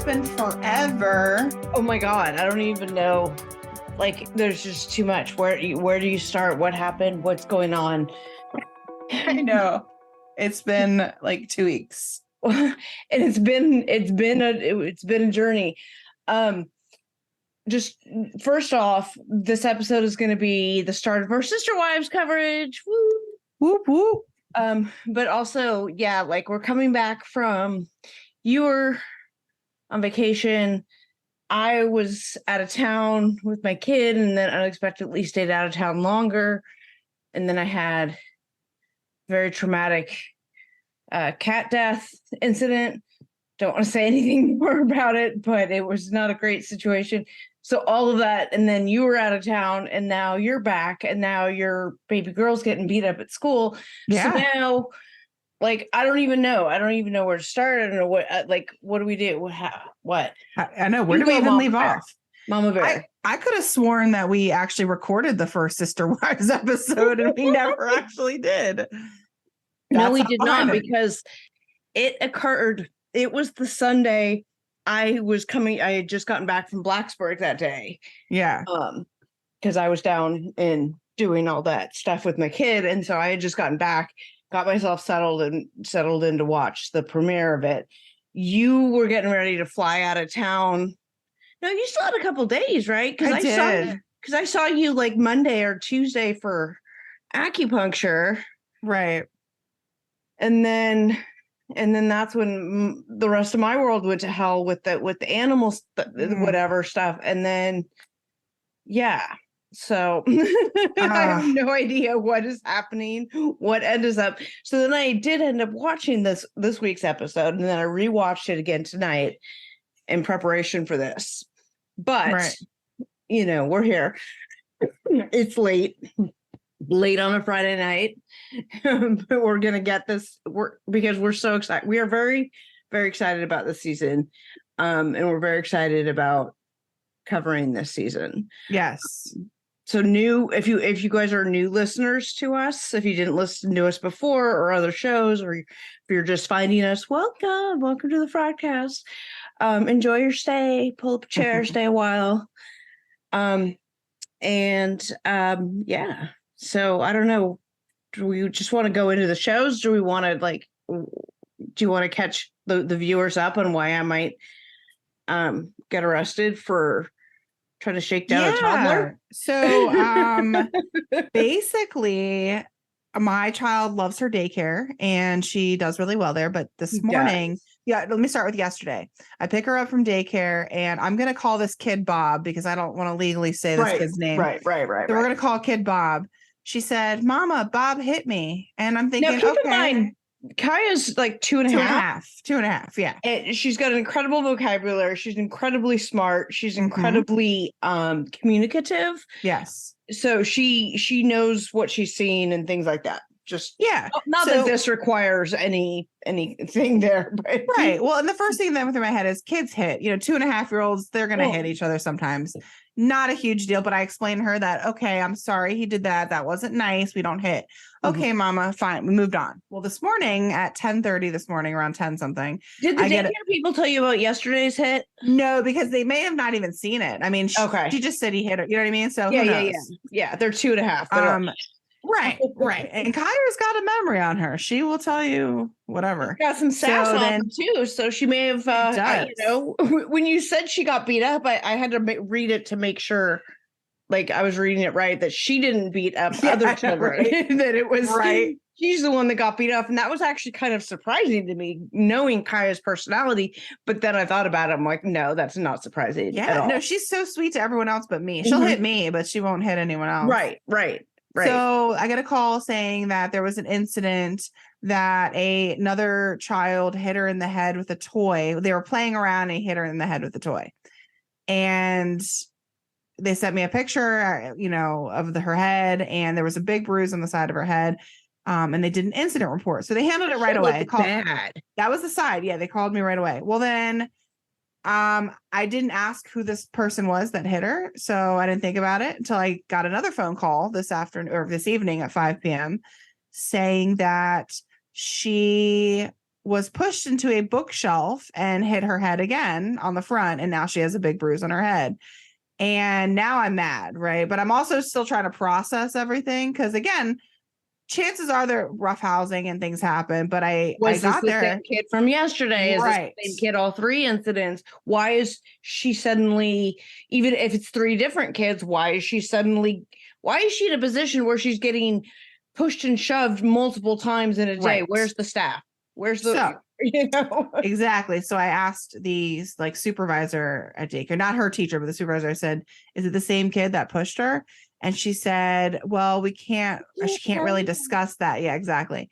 It's been forever. Oh my God, I don't even know. Like, there's just too much. Where do you start? What happened? What's going on? I know. It's been like 2 weeks. And it's been a journey. Just first off, this episode is going to be the start of our Sister Wives coverage. Woo! Whoop whoop. But also, yeah, like we're coming back from, you were on vacation. I was out of town with my kid and then unexpectedly stayed out of town longer. And then I had very traumatic cat death incident. Don't want to say anything more about it, but it was not a great situation. So all of that, and then you were out of town, and now you're back, and now your baby girl's getting beat up at school. Yeah. So now, like, I don't even know where to start. I don't know what do we do? What? I know. Where do we even leave off? Mama Bear. I could have sworn that we actually recorded the first Sister Wives episode, and we never actually did. No, we did not, because it occurred. It was the Sunday I had just gotten back from Blacksburg that day. Yeah. Because I was down and doing all that stuff with my kid. And so I had just gotten back, got myself settled in to watch the premiere of it. You were getting ready to fly out of town. No, you still had a couple days, right? Because I saw you like Monday or Tuesday for acupuncture. Right. And then that's when the rest of my world went to hell with the animals, whatever stuff. And then, yeah. So I have no idea what is happening, what ends up. So then I did end up watching this week's episode, and then I rewatched it again tonight in preparation for this. But, we're here. It's late on a Friday night. But we're going to get this because we're so excited. We are very, very excited about this season. And we're very excited about covering this season. Yes. So if you guys are new listeners to us, if you didn't listen to us before or other shows, or if you're just finding us, welcome to the Fraudcast. Enjoy your stay, pull up a chair, stay a while. Yeah. So I don't know. Do we just want to go into the shows? Do we want to do you want to catch the viewers up on why I might get arrested for trying to shake down a toddler? So basically my child loves her daycare and she does really well there. But this morning, let me start with yesterday. I pick her up from daycare and I'm going to call this kid Bob because I don't want to legally say this kid's name. Right. So we're going to call kid Bob. She said, "Mama, Bob hit me." And I'm thinking, now, keep in mind, Kaya's like 2.5. 2.5. Yeah. And she's got an incredible vocabulary. She's incredibly smart. She's incredibly communicative. Yes. So she knows what she's seeing and things like that. Just not that this requires anything there, but right. Well, and the first thing that went through my head is kids hit. 2.5-year-olds, they're gonna hit each other sometimes. Not a huge deal, but I explained to her that, okay, I'm sorry he did that. That wasn't nice. We don't hit. Okay, Mama, fine. We moved on. Well, this morning at 10:30 this morning, around 10 something. Did the daycare people tell you about yesterday's hit? No, because they may have not even seen it. I mean, she just said he hit her. You know what I mean? So yeah. They're 2.5. Right. And Kyra's got a memory on her. She will tell you whatever. Got some sass on her too. So she may have, when you said she got beat up, I had to read it to make sure, like I was reading it right, that she didn't beat up other children. That it was she's the one that got beat up, and that was actually kind of surprising to me, knowing Kaya's personality. But then I thought about it. I'm like, no, that's not surprising. Yeah, at all. No, she's so sweet to everyone else but me. She'll hit me, but she won't hit anyone else. Right. So I got a call saying that there was an incident that another child hit her in the head with a toy. They were playing around and he hit her in the head with a toy. And they sent me a picture, of her head, and there was a big bruise on the side of her head. And they did an incident report. So they handled it right away. That was the side. Yeah, they called me right away. Well, then I didn't ask who this person was that hit her, so I didn't think about it until I got another phone call this afternoon or this evening at 5 p.m. saying that she was pushed into a bookshelf and hit her head again on the front. And now she has a big bruise on her head. And now I'm mad, right? But I'm also still trying to process everything because, again, chances are they're roughhousing and things happen. But I got the there. Same kid from yesterday? Right. Is this the same kid all 3 incidents? Why is she suddenly, even if it's 3 different kids, why is she in a position where she's getting pushed and shoved multiple times in a day? Right. Where's the staff? Where's the Exactly. So I asked the like supervisor at daycare, not her teacher, but the supervisor. I said, "Is it the same kid that pushed her?" And she said, "Well, she can't really discuss that." Yeah, exactly.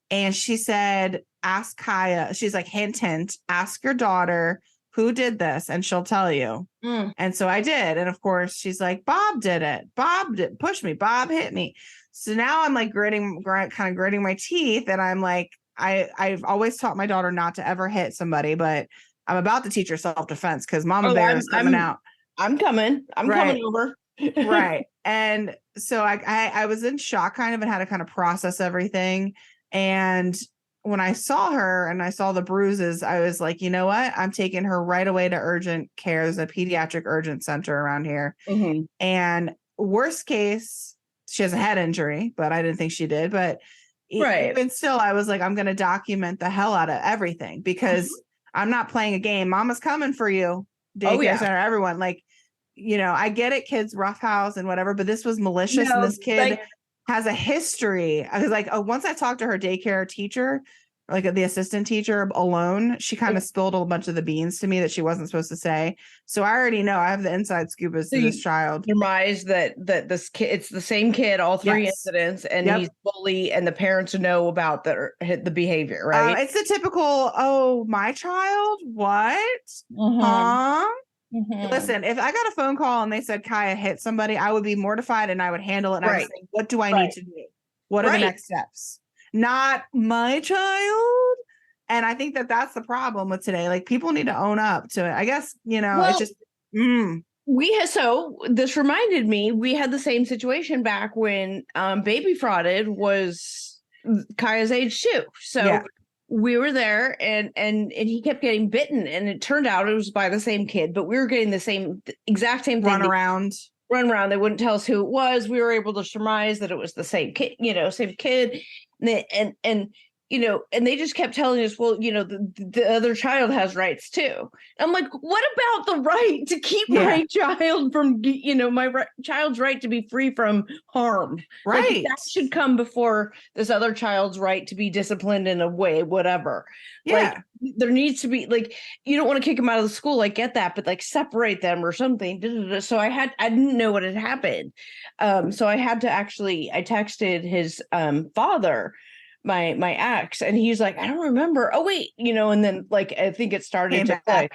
And she said, "Ask Kaya." She's like, hint, ask your daughter who did this, and she'll tell you. And so I did. And of course, she's like, "Bob did it. Bob did push me. Bob hit me." So now I'm like gritting my teeth, and I'm like, I've always taught my daughter not to ever hit somebody, but I'm about to teach her self-defense because Mama Bear is coming out. I'm coming over. Right. And so I was in shock kind of and had to kind of process everything. And when I saw her and I saw the bruises, I was like, you know what? I'm taking her right away to urgent care. There's a pediatric urgent center around here. Mm-hmm. And worst case, she has a head injury, but I didn't think she did. But even still, I was like, I'm going to document the hell out of everything because I'm not playing a game. Mama's coming for you. Daycare center, everyone. Like, you know, I get it, kids roughhouse and whatever, but this was malicious. And this kid has a history. I was like, oh, once I talked to her daycare teacher, like the assistant teacher alone, she kind of spilled a bunch of the beans to me that she wasn't supposed to say. So I already know I have the inside scoop as to this child. Surmise that this kid, it's the same kid, all 3 incidents, and he's bully, and the parents know about the behavior, right? It's the typical, oh, my child, what? Huh? Listen, if I got a phone call and they said Kaya hit somebody, I would be mortified and I would handle it. And I would say, what do I need to do? What are the next steps? Not my child. And I think that that's the problem with today. Like, people need to own up to it. I guess, you know, it's just, so this reminded me, we had the same situation back when Baby Frauded was Kaya's age too. So we were there and he kept getting bitten, and it turned out it was by the same kid, but we were getting the exact same thing. Run around. They wouldn't tell us who it was. We were able to surmise that it was the same kid, same kid. And and they just kept telling us, well, the other child has rights too. I'm like, what about the right to keep my child from, my child's right to be free from harm? Right. Like, that should come before this other child's right to be disciplined in a way, whatever. Yeah. Like, there needs to be, like, you don't want to kick them out of the school. I get that, but like, separate them or something. So I didn't know what had happened. So I had to I texted his father, my ex, and he's like, I don't remember. Oh wait, and then like I think it started to play.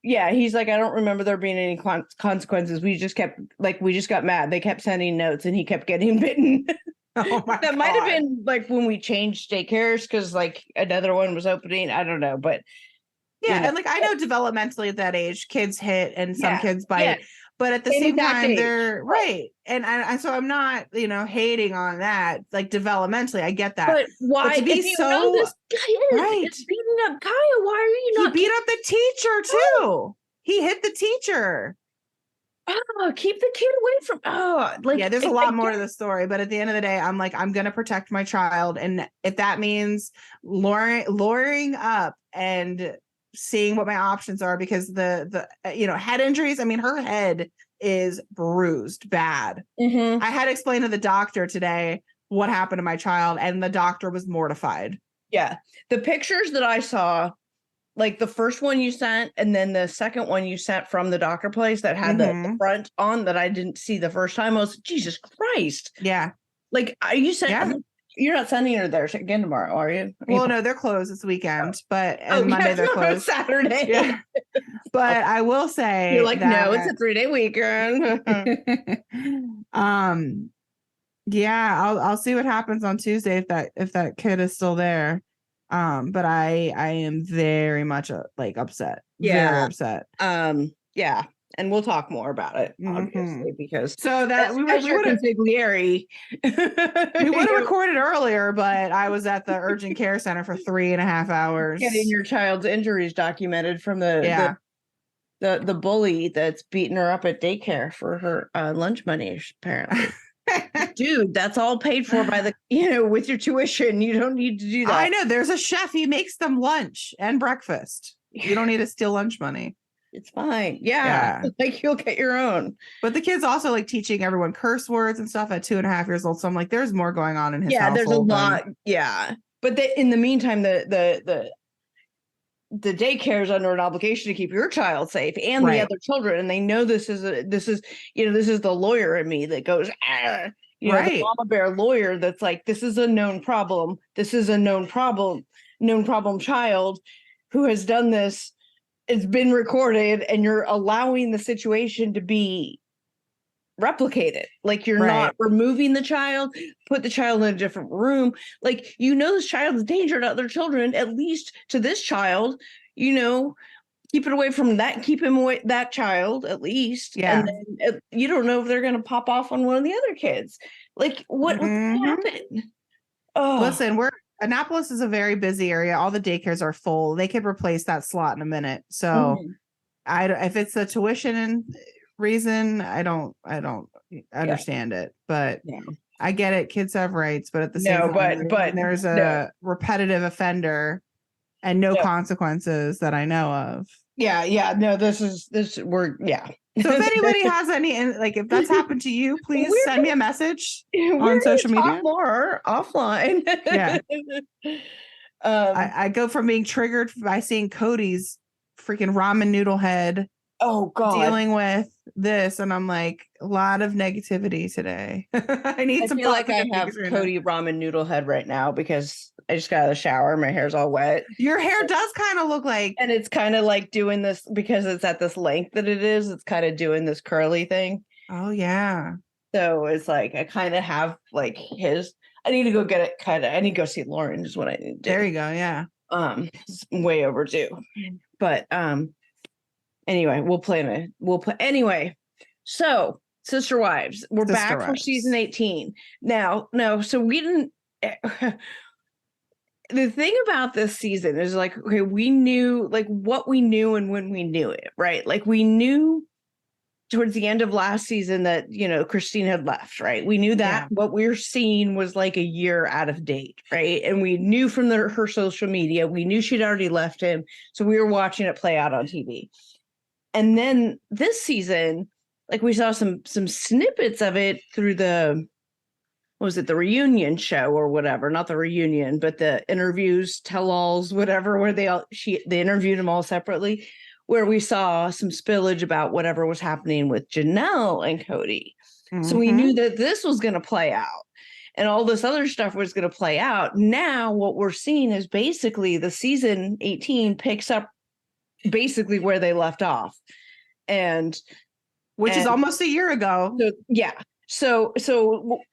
Yeah, he's like, I don't remember there being any consequences. We just got mad. They kept sending notes, and he kept getting bitten. Oh my That might have been like when we changed daycares because like another one was opening. I don't know, but and like I know developmentally at that age, kids hit and some kids bite. But at the same time, they're right. And so I'm not, hating on that. Like, developmentally, I get that. But why? But to be this guy is beating up Kaya, why are you not? He beat up the teacher too. He hit the teacher. Oh, keep the kid away from. There's a lot more to the story. But at the end of the day, I'm like, I'm going to protect my child. And if that means luring up and seeing what my options are, because the head injuries, I mean, her head is bruised bad. I had to explain to the doctor today what happened to my child, and the doctor was mortified. Yeah. The pictures that I saw, like the first one you sent, and then the second one you sent from the doctor place that had the front on that I didn't see the first time, I was, Jesus Christ. Yeah. Like, you said, you're not sending her there again tomorrow, are you? Well, no, they're closed this weekend, but Monday they're closed. Saturday. Yeah. But I will say, you're like, no, it's a 3-day weekend. I'll see what happens on Tuesday if that kid is still there. But I am very much upset. Yeah. Very upset. Yeah. and we'll talk more about it, obviously, because so that we would have consigliere. We would have recorded earlier, but I was at the urgent care center for 3.5 hours getting your child's injuries documented from the bully that's beating her up at daycare for her lunch money, apparently. Dude, that's all paid for by the, with your tuition. You don't need to do that. I know. There's a chef. He makes them lunch and breakfast. You don't need to steal lunch money. It's fine. Yeah. Like you'll get your own. But the kid's also like teaching everyone curse words and stuff at 2.5 years old. So I'm like, there's more going on in his household. There's a lot. Yeah. But in the meantime, the daycare is under an obligation to keep your child safe and the other children. And they know this is the lawyer in me that goes, the mama bear lawyer that's like, this is a known problem. This is a known problem child who has done this. It's been recorded, and you're allowing the situation to be replicated. Like you're not removing the child, put the child in a different room. Like, this child is a danger to other children, at least to this child, keep it away from that, keep him away, that child, at least. Yeah. And then you don't know if they're going to pop off on one of the other kids. Like what happened? Oh, listen, Annapolis is a very busy area. All the daycares are full. They could replace that slot in a minute. So if it's a tuition reason, I don't understand it, but I get it. Kids have rights, but at the same time, but there's a repetitive offender and no consequences that I know of. Yeah. No, So if anybody has any, like, if that's happened to you, please send me a message on social media. More offline. Yeah. I go from being triggered by seeing Cody's freaking ramen noodle head. Oh God. Dealing with this, and I'm like, a lot of negativity today. I feel like I have Cody ramen noodle head right now because I just got out of the shower. My hair's all wet. Your hair does kind of look like, and it's kind of like doing this because it's at this length that it is. It's kind of doing this curly thing. Oh yeah. So it's like I kind of have like his. I need to go get it cut. I need to go see Lauren. Is what I need to do. There you go. Yeah. It's way overdue. But anyway, anyway. So Sister Wives, we're back for season 18 now. No, so we didn't. The thing about this season is like, okay, we knew like what we knew and when we knew it, right? Like we knew towards the end of last season that, Christine had left, right? We knew that what we were seeing was like a year out of date, right? And we knew from her social media, we knew she'd already left him. So we were watching it play out on TV. And then this season, like we saw some snippets of it through the reunion show or whatever, not the reunion, but the interviews, tell-alls, whatever, where they interviewed them all separately, where we saw some spillage about whatever was happening with Janelle and Cody. So we knew that this was going to play out and all this other stuff was going to play out. Now what we're seeing is basically the season 18 picks up basically where they left off. Which is almost a year ago. So, yeah. So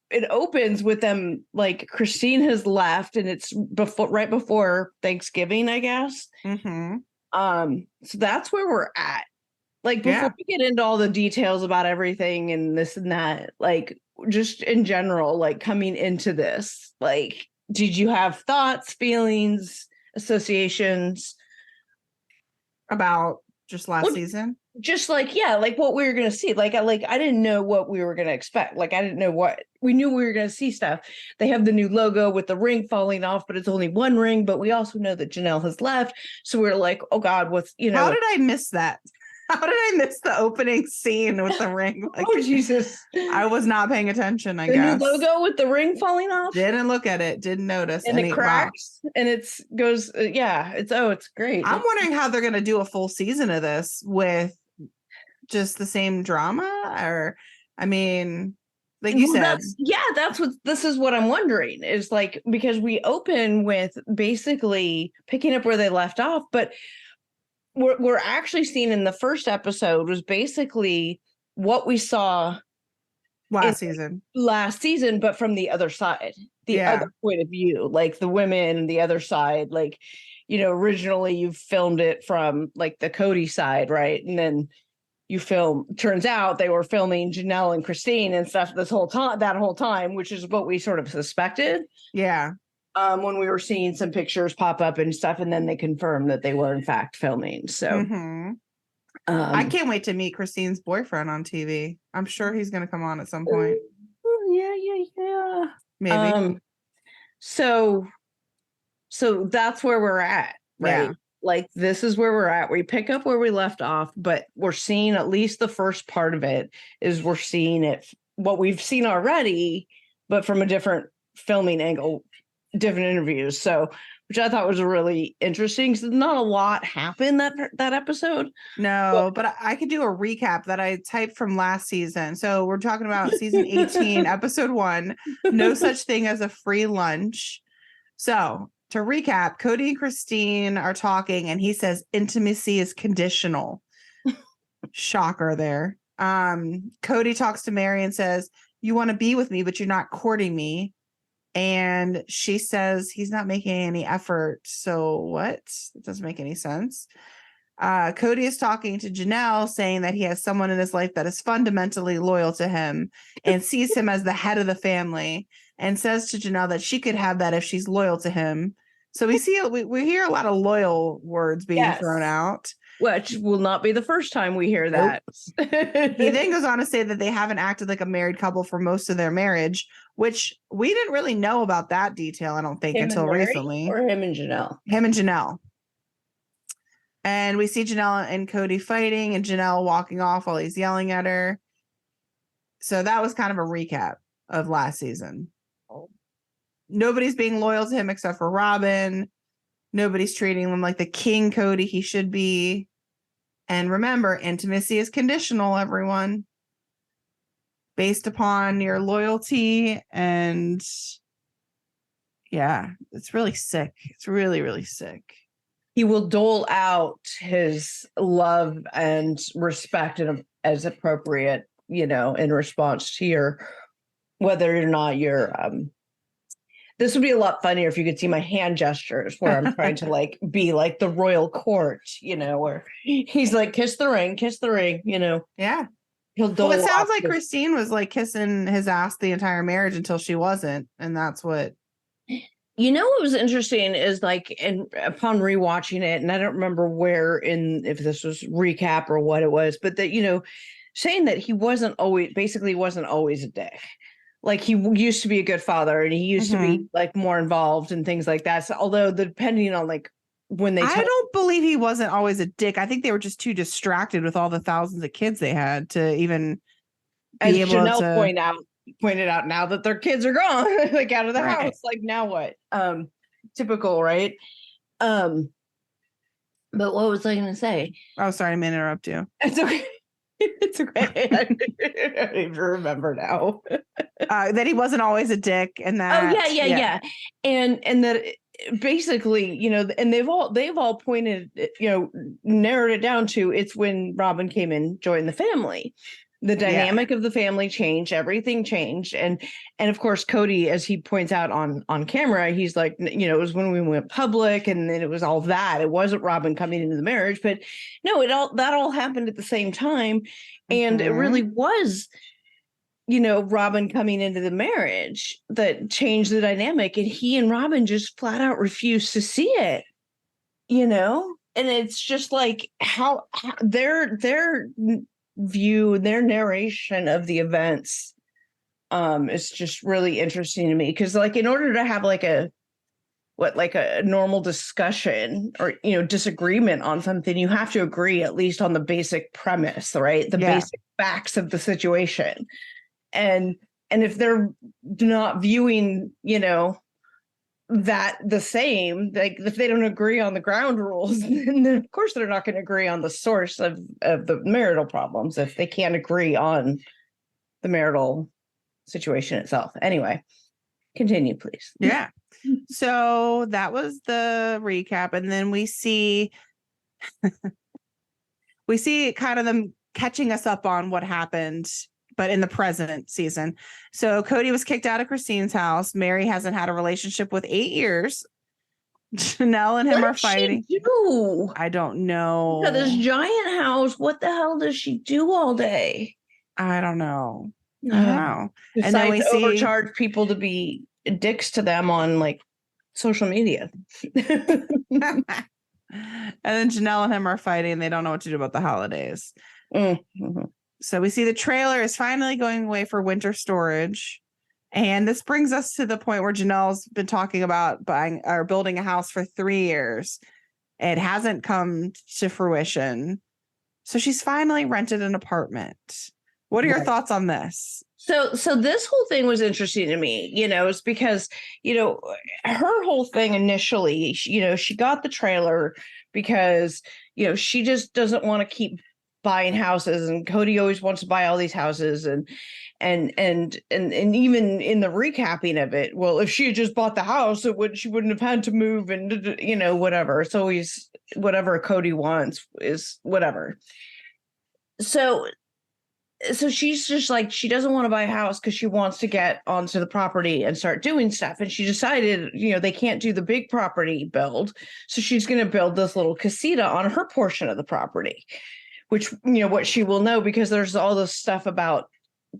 it opens with them like Christine has left and it's right before Thanksgiving, I guess. So that's where we're at. Like before we get into all the details about everything and this and that, like just in general, like coming into this, like, did you have thoughts, feelings, associations about just last season? Just like, like what we were going to see. Like I didn't know what we were going to expect. Like, I didn't know we knew we were going to see stuff. They have the new logo with the ring falling off, but it's only one ring. But we also know that Janelle has left. So we're like, oh God, how did I miss that? How did I miss the opening scene with the ring? Like, oh, Jesus. I was not paying attention, I The guess. new logo with the ring falling off? Didn't look at it. Didn't notice. And it cracks. And it goes, it's great. I'm wondering how they're going to do a full season of this with just the same drama. Or, I mean, like you said. This is what I'm wondering. Is like, because we open with basically picking up where they left off, but we're actually seeing in the first episode was basically what we saw last season, but from the other side, the other point of view, like the women, the other side, like, originally you filmed it from like the Cody side, right? And then, turns out they were filming Janelle and Christine and stuff that whole time, which is what we sort of suspected. Yeah. When we were seeing some pictures pop up and stuff, and then they confirmed that they were in fact filming. So I can't wait to meet Christine's boyfriend on TV. I'm sure he's going to come on at some point. Yeah. Maybe. So that's where we're at, right? Yeah. Like, this is where we're at. We pick up where we left off, but we're seeing at least the first part of it is we're seeing it, what we've seen already, but from a different filming angle, different interviews. So, which I thought was really interesting. So not a lot happened that episode. No, but I could do a recap that I typed from last season. So we're talking about season 18, episode 1, No Such Thing as a Free Lunch. So to recap, Cody and Christine are talking and he says intimacy is conditional. Shocker there. Cody talks to Mary and says, you want to be with me, but you're not courting me. And she says he's not making any effort. So what? It doesn't make any sense. Cody is talking to Janelle, saying that he has someone in his life that is fundamentally loyal to him and sees him as the head of the family, and says to Janelle that she could have that if she's loyal to him. So we hear a lot of loyal words being thrown out. Which will not be the first time we hear that. Nope. He then goes on to say that they haven't acted like a married couple for most of their marriage, which we didn't really know about that detail, I don't think, until recently. Or him and Janelle. Him and Janelle. And we see Janelle and Cody fighting and Janelle walking off while he's yelling at her. So that was kind of a recap of last season. Nobody's being loyal to him except for Robin. Nobody's treating him like the king Cody he should be. And remember, intimacy is conditional, everyone. Based upon your loyalty. And yeah, it's really sick. It's really, really sick. He will dole out his love and respect as appropriate, in response to your, whether or not you're, this would be a lot funnier if you could see my hand gestures where I'm trying to be like the royal court, where he's like, kiss the ring, Yeah. He'll dole it sounds like his... Christine was like kissing his ass the entire marriage until she wasn't. And that's what. What was interesting is and upon rewatching it, and I don't remember if this was recap or what it was, but that, saying that he wasn't always a dick. Like, he used to be a good father and he used to be more involved and things like that. So, although depending on when they, I don't believe he wasn't always a dick. I think they were just too distracted with all the thousands of kids they had to even be able Janelle to pointed out, now that their kids are gone, out of the house, now what? Typical, right? But what was I going to say? Oh, sorry, I may interrupt you. It's okay. It's okay. I don't even remember now. That he wasn't always a dick, and that. Oh yeah. And that basically, and they've all pointed, narrowed it down to it's when Robin came in, joined the family. The dynamic of the family changed, everything changed. And of course, Cody, as he points out on camera, he's like, it was when we went public and then it was all that. It wasn't Robin coming into the marriage, but no, that all happened at the same time. And it really was, Robin coming into the marriage that changed the dynamic. And he and Robin just flat out refused to see it, and it's just like how their view, their narration of the events is just really interesting to me, because in order to have a normal discussion or disagreement on something, you have to agree at least on the basic premise, right? The basic facts of the situation. And if they're not viewing that the same, if they don't agree on the ground rules, then of course they're not going to agree on the source of the marital problems if they can't agree on the marital situation itself. Anyway, continue, please. Yeah. So that was the recap, and then we see kind of them catching us up on what happened, but in the present season. So Cody was kicked out of Christine's house. Mary hasn't had a relationship with 8 years. Janelle and him What are did she fighting. do? I don't know. Got this giant house. What the hell does she do all day? I don't know. I don't know. And then Besides we see overcharge people to be dicks to them on like social media. and then Janelle and him are fighting. And they don't know what to do about the holidays. Mm-hmm. So we see the trailer is finally going away for winter storage. And this brings us to the point where Janelle's been talking about buying or building a house for 3 years. It hasn't come to fruition. So she's finally rented an apartment. What are your thoughts on this? So this whole thing was interesting to me, it's because, her whole thing initially, she got the trailer because, she just doesn't want to keep buying houses, and Cody always wants to buy all these houses, and even in the recapping of it, well, if she had just bought the house, she wouldn't have had to move, and whatever. It's always whatever Cody wants is whatever. So she's just like, she doesn't want to buy a house because she wants to get onto the property and start doing stuff. And she decided, they can't do the big property build. So she's going to build this little casita on her portion of the property, which, what she will know, because there's all this stuff about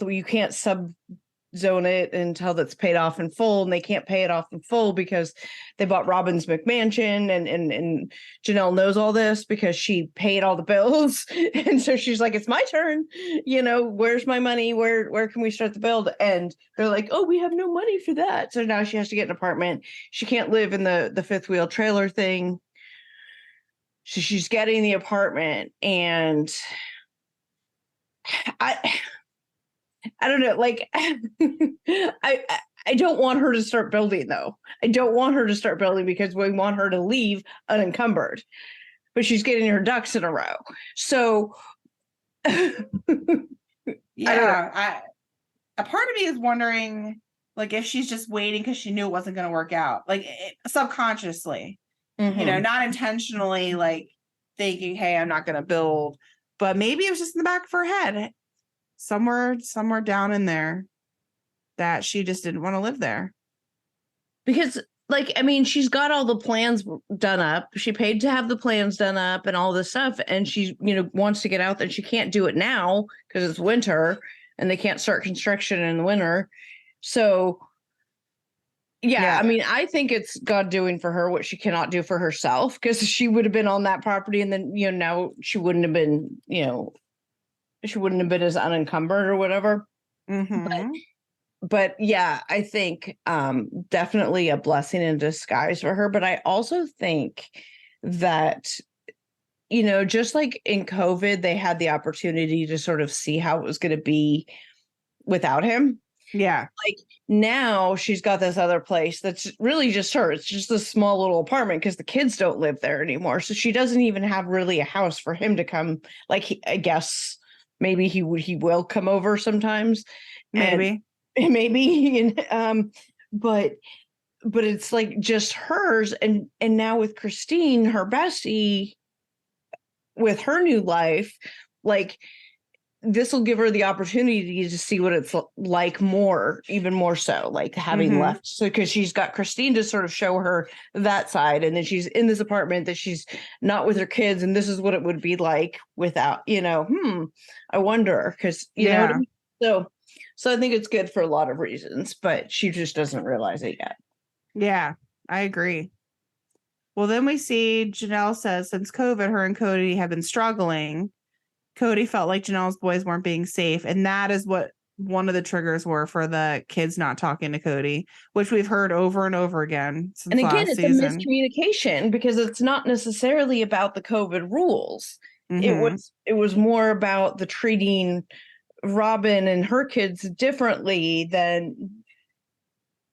you can't subzone it until that's paid off in full, and they can't pay it off in full because they bought Robin's McMansion, and Janelle knows all this because she paid all the bills. And so she's like, it's my turn, where's my money? Where can we start the build? And they're like, oh, we have no money for that. So now she has to get an apartment. She can't live in the fifth wheel trailer thing. So she's getting the apartment, and I don't know, like, I don't want her to start building, though. I don't want her to start building because we want her to leave unencumbered, but she's getting her ducks in a row. So yeah, a part of me is wondering, like, if she's just waiting because she knew it wasn't going to work out, like subconsciously, not intentionally, like thinking, hey, I'm not going to build, but maybe it was just in the back of her head, somewhere down in there, that she just didn't want to live there. Because, like, I mean, she's got all the plans done up. She paid to have the plans done up and all this stuff. And she, wants to get out there. She can't do it now because it's winter and they can't start construction in the winter. So, yeah, I mean, I think it's God doing for her what she cannot do for herself, because she would have been on that property, and then, now she wouldn't have been, she wouldn't have been as unencumbered or whatever. Mm-hmm. But yeah, I think definitely a blessing in disguise for her. But I also think that, just like in COVID, they had the opportunity to sort of see how it was going to be without him. Yeah. Like, now she's got this other place that's really just her. It's just a small little apartment because the kids don't live there anymore. So she doesn't even have really a house for him to come. Like, I guess maybe he will come over sometimes. Maybe. But it's like just hers. And now with Christine, her bestie, with her new life, like, this will give her the opportunity to see what it's like even more so, like having left. So, because she's got Christine to sort of show her that side. And then she's in this apartment that she's not with her kids. And this is what it would be like without, I wonder, because, know what I mean? So I think it's good for a lot of reasons, but she just doesn't realize it yet. Yeah, I agree. Well, then we see Janelle says since COVID, her and Cody have been struggling. Cody felt like Janelle's boys weren't being safe. And that is what one of the triggers were for the kids not talking to Cody, which we've heard over and over again since and again, last it's season. a miscommunication, because it's not necessarily about the COVID rules. It was more about the treating Robin and her kids differently than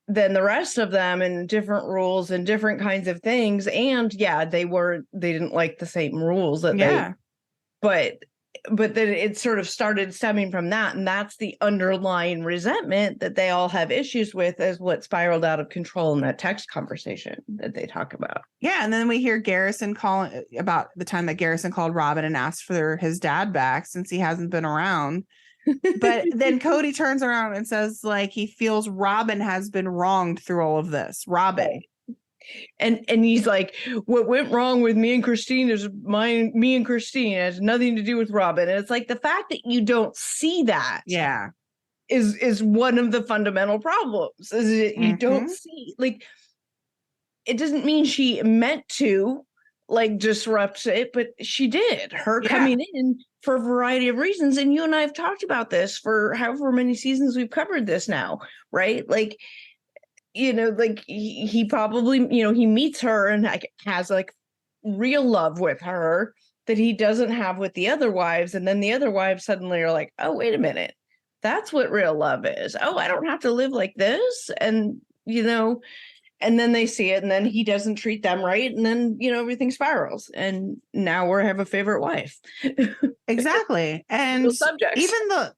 the rest of them, and different rules and different kinds of things. And yeah, they didn't like the same rules that but then it sort of started stemming from that. And that's the underlying resentment that they all have issues with, as what spiraled out of control in that text conversation that they talk about. Yeah. And then we hear Garrison calling about the time that Garrison called Robin and asked for his dad back since he hasn't been around. But then Cody turns around and says, like, he feels Robin has been wronged through all of this. Robin. And he's like, what went wrong with me and Christine is me and Christine. It has nothing to do with Robin. And it's like the fact that you don't see that Yeah. is one of the fundamental problems. Is that you don't see, like, it doesn't mean she meant to like disrupt it, but she did. Her coming in for a variety of reasons. And you and I have talked about this for however many seasons we've covered this now, right? Like, you know, like he probably, you know, he meets her and like has like real love with her that he doesn't have with the other wives. And then the other wives suddenly are like, oh, wait a minute. That's what real love is. Oh, I don't have to live like this. And, you know, and then they see it and then he doesn't treat them right. And then, you know, everything spirals. And now we have a favorite wife. Exactly. And even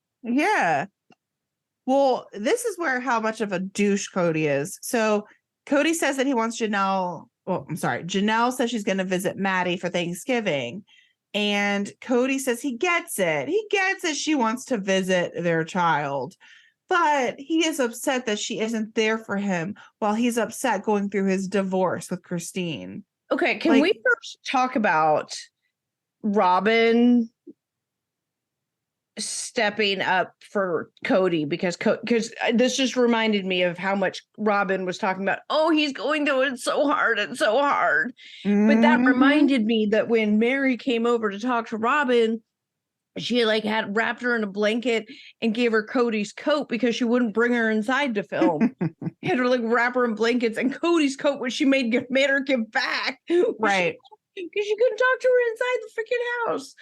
well, this is where how much of a douche Cody is. So Cody says that he wants Janelle. Well, I'm sorry. Janelle says she's going to visit Maddie for Thanksgiving. And Cody says he gets it. He gets it. She wants to visit their child. But he is upset that she isn't there for him while he's upset going through his divorce with Christine. Okay, can we first talk about Robin stepping up for Cody? Because this just reminded me of how much Robin was talking about, oh, he's going to it so hard and so hard. But that reminded me that when Mary came over to talk to Robin, she like had wrapped her in a blanket and gave her Cody's coat because she wouldn't bring her inside to film. Had her like wrap her in blankets, and Cody's coat, which she made her give back, right? Because she couldn't talk to her inside the freaking house,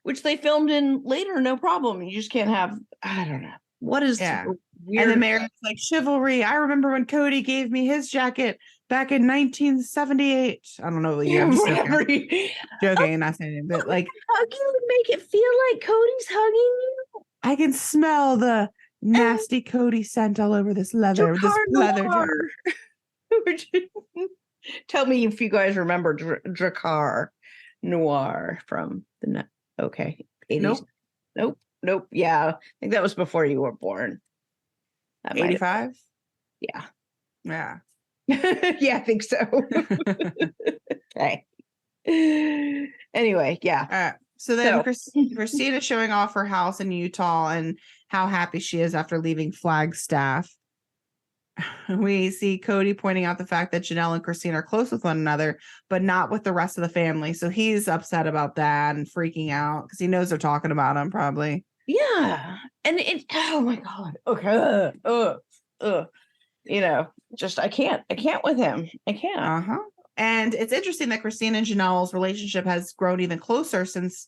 which they filmed in later, no problem. You just can't have, I don't know what is weird. And then Mary's like, chivalry. I remember when Cody gave me his jacket back in 1978. I don't know the year. I'm just joking, not saying it, but like, hug you and make it feel like Cody's hugging you. I can smell the nasty Cody scent all over this leather. Tell me if you guys remember Drakkar Noir from the 80s. Nope. Yeah, I think that was before you were born. 85. Yeah. Yeah, I think so. Okay. Anyway, yeah. So then Christina is showing off her house in Utah and how happy she is after leaving Flagstaff. We see Cody pointing out the fact that Janelle and Christine are close with one another, but not with the rest of the family. So he's upset about that and freaking out because he knows they're talking about him probably. Yeah. And oh my God. Okay. You know, just I can't with him. I can't. And it's interesting that Christine and Janelle's relationship has grown even closer since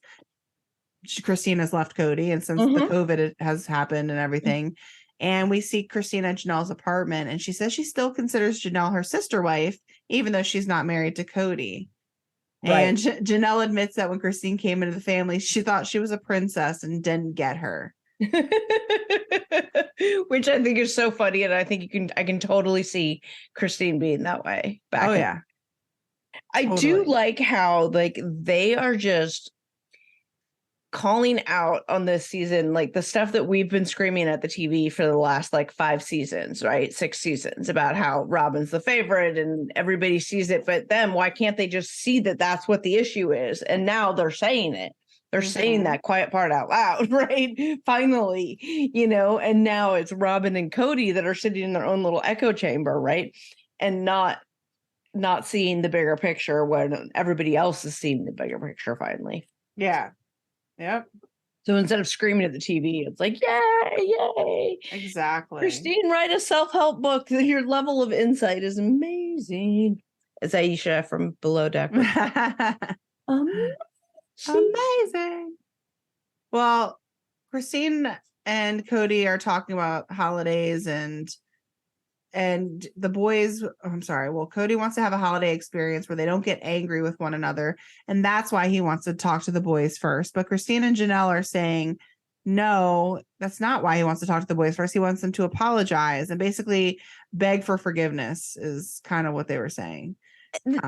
Christine has left Cody and since the COVID has happened and everything. And we see Christina at Janelle's apartment, and she says she still considers Janelle her sister wife, even though she's not married to Cody. Right. And Janelle admits that when Christine came into the family, she thought she was a princess and didn't get her. Which I think is so funny, and I think I can totally see Christine being that way. I do like how like they are just calling out on this season, like the stuff that we've been screaming at the TV for the last like 5 seasons, right? 6 seasons, about how Robin's the favorite and everybody sees it, but then why can't they just see that that's what the issue is? And now they're saying it. They're saying that quiet part out loud, right? Finally, you know, and now it's Robin and Cody that are sitting in their own little echo chamber, right? And not seeing the bigger picture when everybody else is seeing the bigger picture finally. Yeah. Yep. So instead of screaming at the TV, it's like, yay. Exactly. Christine, write a self-help book. Your level of insight is amazing. It's Aisha from Below Deck. Amazing. Well, Christine and Cody are talking about holidays and the boys, Cody wants to have a holiday experience where they don't get angry with one another. And that's why he wants to talk to the boys first. But Christine and Janelle are saying, no, that's not why he wants to talk to the boys first. He wants them to apologize and basically beg for forgiveness is kind of what they were saying. And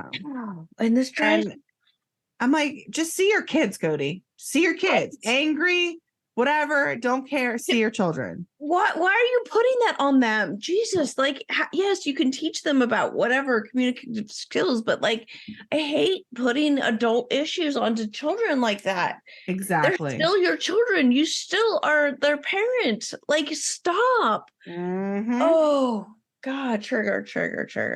I'm like, just see your kids, Cody. See your kids angry. whatever, don't care, see your children. Why are you putting that on them? Jesus, like, yes, you can teach them about whatever communicative skills, but like, I hate putting adult issues onto children like that. Exactly. They're still your children. You still are their parent. Like, stop. Mm-hmm. Oh, God, trigger.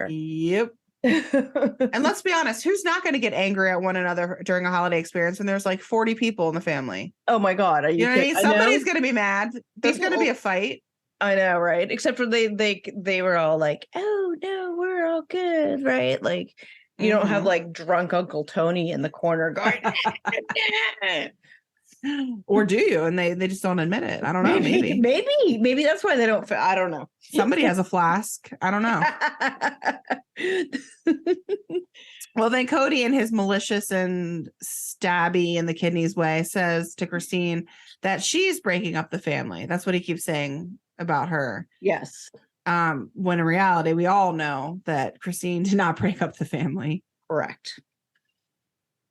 Yep. And let's be honest, who's not going to get angry at one another during a holiday experience when there's like 40 people in the family? Oh my God. Are you know what I mean? Somebody's going to be mad. There's going to be a fight. I know, right? Except for they were all like, oh no, we're all good, right? Like, you don't have like drunk Uncle Tony in the corner going, or do you? And they just don't admit it. I don't know. Maybe that's why they don't. I don't know. Somebody has a flask. I don't know. Well, then Cody, in his malicious and stabby in the kidneys way, says to Christine that she's breaking up the family. That's what he keeps saying about her. Yes. When in reality, we all know that Christine did not break up the family. Correct.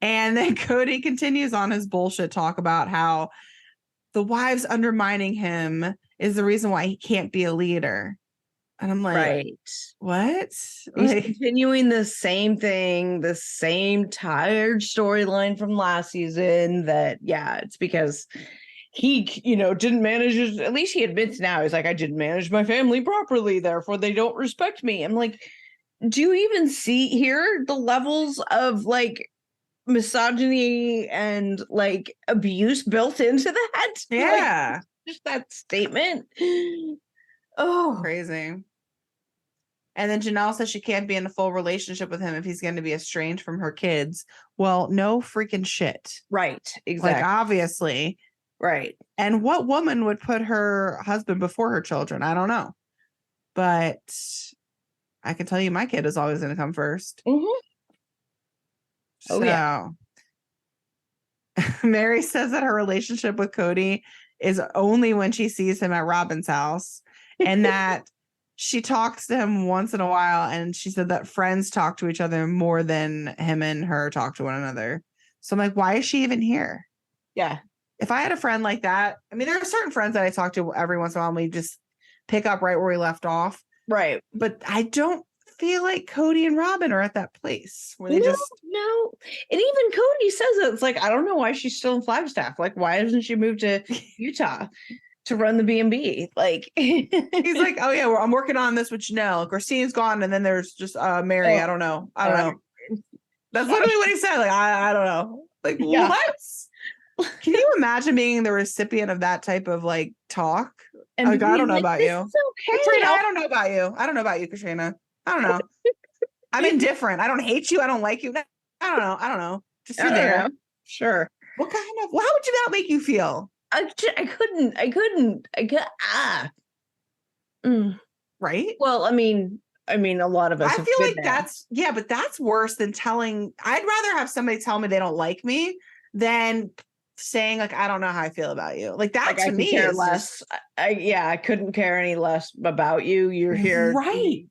And then Cody continues on his bullshit talk about how the wives undermining him is the reason why he can't be a leader. And I'm like, right. What? He's continuing the same thing, the same tired storyline from last season that, yeah, it's because he, didn't manage his, at least he admits now, he's like, I didn't manage my family properly, therefore they don't respect me. I'm like, do you even see here the levels of like misogyny and like abuse built into that? Yeah. Like, just that statement. Oh, crazy. And then Janelle says she can't be in a full relationship with him if he's going to be estranged from her kids. Well, no freaking shit. Right. Exactly. Like, obviously. Right. And what woman would put her husband before her children? I don't know. But I can tell you my kid is always going to come first. Mm-hmm. So, yeah. Mary says that her relationship with Cody is only when she sees him at Robin's house, and that she talks to him once in a while, and she said that friends talk to each other more than him and her talk to one another. So I'm like, why is she even here? Yeah. If I had a friend like that, I mean, there are certain friends that I talk to every once in a while, and we just pick up right where we left off. Right. But I don't feel like Cody and Robin are at that place where they no. And even Cody says it. It's like, I don't know why she's still in Flagstaff. Like, why doesn't she move to Utah to run the B&B? Like, he's like, oh yeah, I'm working on this with Janelle. Christine's gone, and then there's just Mary. I don't know. That's literally what he said. Like, I don't know. Like, yeah. What? Can you imagine being the recipient of that type of like talk? And like, I don't know about you. Okay. Katrina, I don't know about you. I don't know about you, Katrina. I don't know. I'm indifferent. I don't hate you. I don't like you. I don't know. Just you're there. Know. Sure. What kind of? How would that make you feel? I couldn't. Right. Well, I mean, a lot of us. I feel like but that's worse than telling. I'd rather have somebody tell me they don't like me than saying like, I don't know how I feel about you. Like that like, to me is less. I couldn't care any less about you. You're here. Right.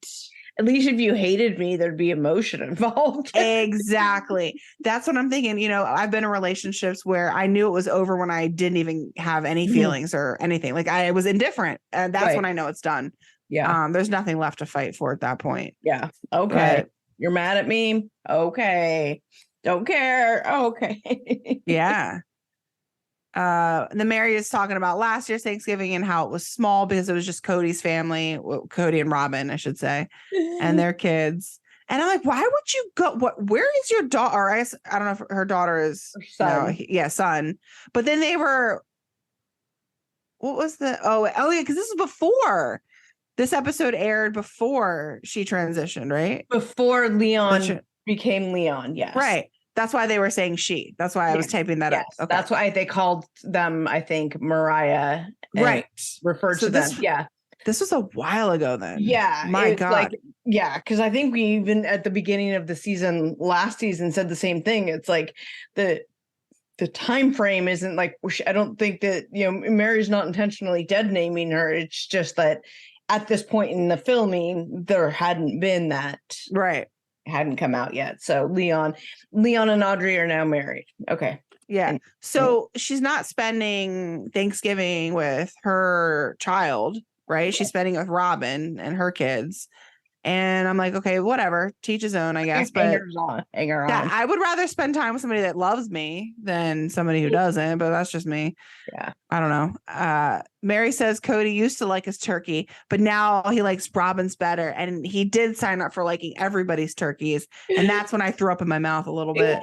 At least if you hated me, there'd be emotion involved. Exactly. That's what I'm thinking. I've been in relationships where I knew it was over when I didn't even have any feelings or anything. Like I was indifferent. And that's when I know it's done. Yeah. There's nothing left to fight for at that point. Yeah. Okay. But you're mad at me. Okay. Don't care. Okay. Yeah. And then Mary is talking about last year's Thanksgiving and how it was small because it was just Cody's family, Cody and Robin, I should say, and their kids. And I'm like, why would you go? Where is your daughter? I don't know if her daughter is son. But then they were. What was the? Oh yeah, because this is before this episode aired before she transitioned, right? Before Leon became Leon, yes, right. That's why they were saying she. That's why I was typing that up. Okay. That's why they called them, I think, Mariah. Right. Referred to them. Yeah. This was a while ago then. Yeah. My God. Because I think we even at the beginning of the season, last season, said the same thing. It's like the time frame isn't like, I don't think that, Mary's not intentionally dead naming her. It's just that at this point in the filming, there hadn't been that. Right. Hadn't come out yet. So Leon and Audrey are now married. Okay. Yeah. And- So she's not spending Thanksgiving with her child, right? She's spending it with Robin and her kids. And I'm like, okay, whatever, teach his own, I guess. But hang her yeah, on. I would rather spend time with somebody that loves me than somebody who doesn't, but that's just me. Yeah. I don't know. Mary says Cody used to like his turkey, but now he likes Robin's better. And he did sign up for liking everybody's turkeys. And that's when I threw up in my mouth a little bit.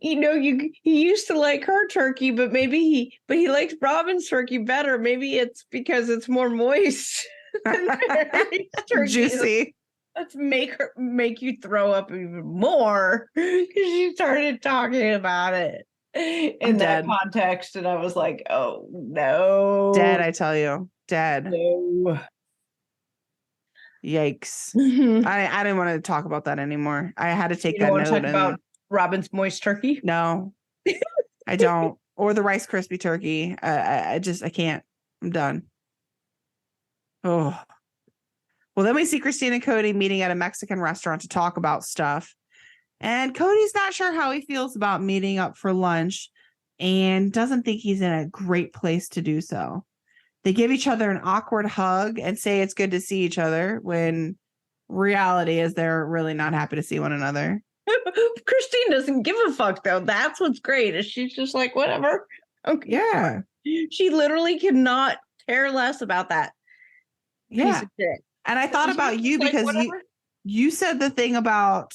He used to like her turkey, but he likes Robin's turkey better. Maybe it's because it's more moist than Mary's turkey. Juicy. Let's make you throw up even more because you started talking about it in that context, and I was like, "Oh no, dead!" I tell you, dead. No. Yikes! I didn't want to talk about that anymore. I had to take that note. Talk about Robin's moist turkey? No, I don't. Or the Rice Krispie turkey. I can't. I'm done. Oh. Well, then we see Christine and Cody meeting at a Mexican restaurant to talk about stuff. And Cody's not sure how he feels about meeting up for lunch and doesn't think he's in a great place to do so. They give each other an awkward hug and say it's good to see each other when reality is they're really not happy to see one another. Christine doesn't give a fuck, though. That's what's great. Is she's just like, whatever. Okay. Yeah. She literally cannot care less about that. Yeah. And I thought about you because you said the thing about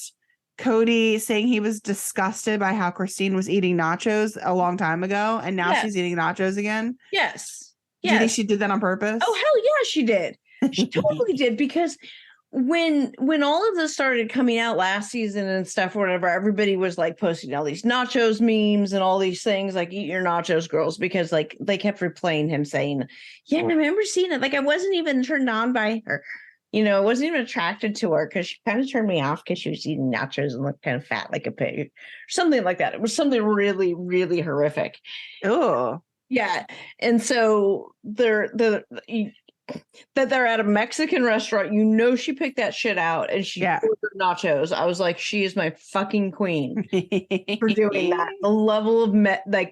Cody saying he was disgusted by how Christine was eating nachos a long time ago, and now she's eating nachos again. Yes. Do you think she did that on purpose? Oh, hell yeah, she did. She totally did, because when all of this started coming out last season and stuff, whatever, everybody was like posting all these nachos memes and all these things like "eat your nachos, girls," because like they kept replaying him saying, "Yeah, I remember seeing it." Like I wasn't even turned on by her. I wasn't even attracted to her because she kind of turned me off because she was eating nachos and looked kind of fat like a pig, or something like that. It was something really, really horrific. Oh, yeah. And so they're at a Mexican restaurant. She picked that shit out and she ordered nachos. I was like, she is my fucking queen for doing that. The level of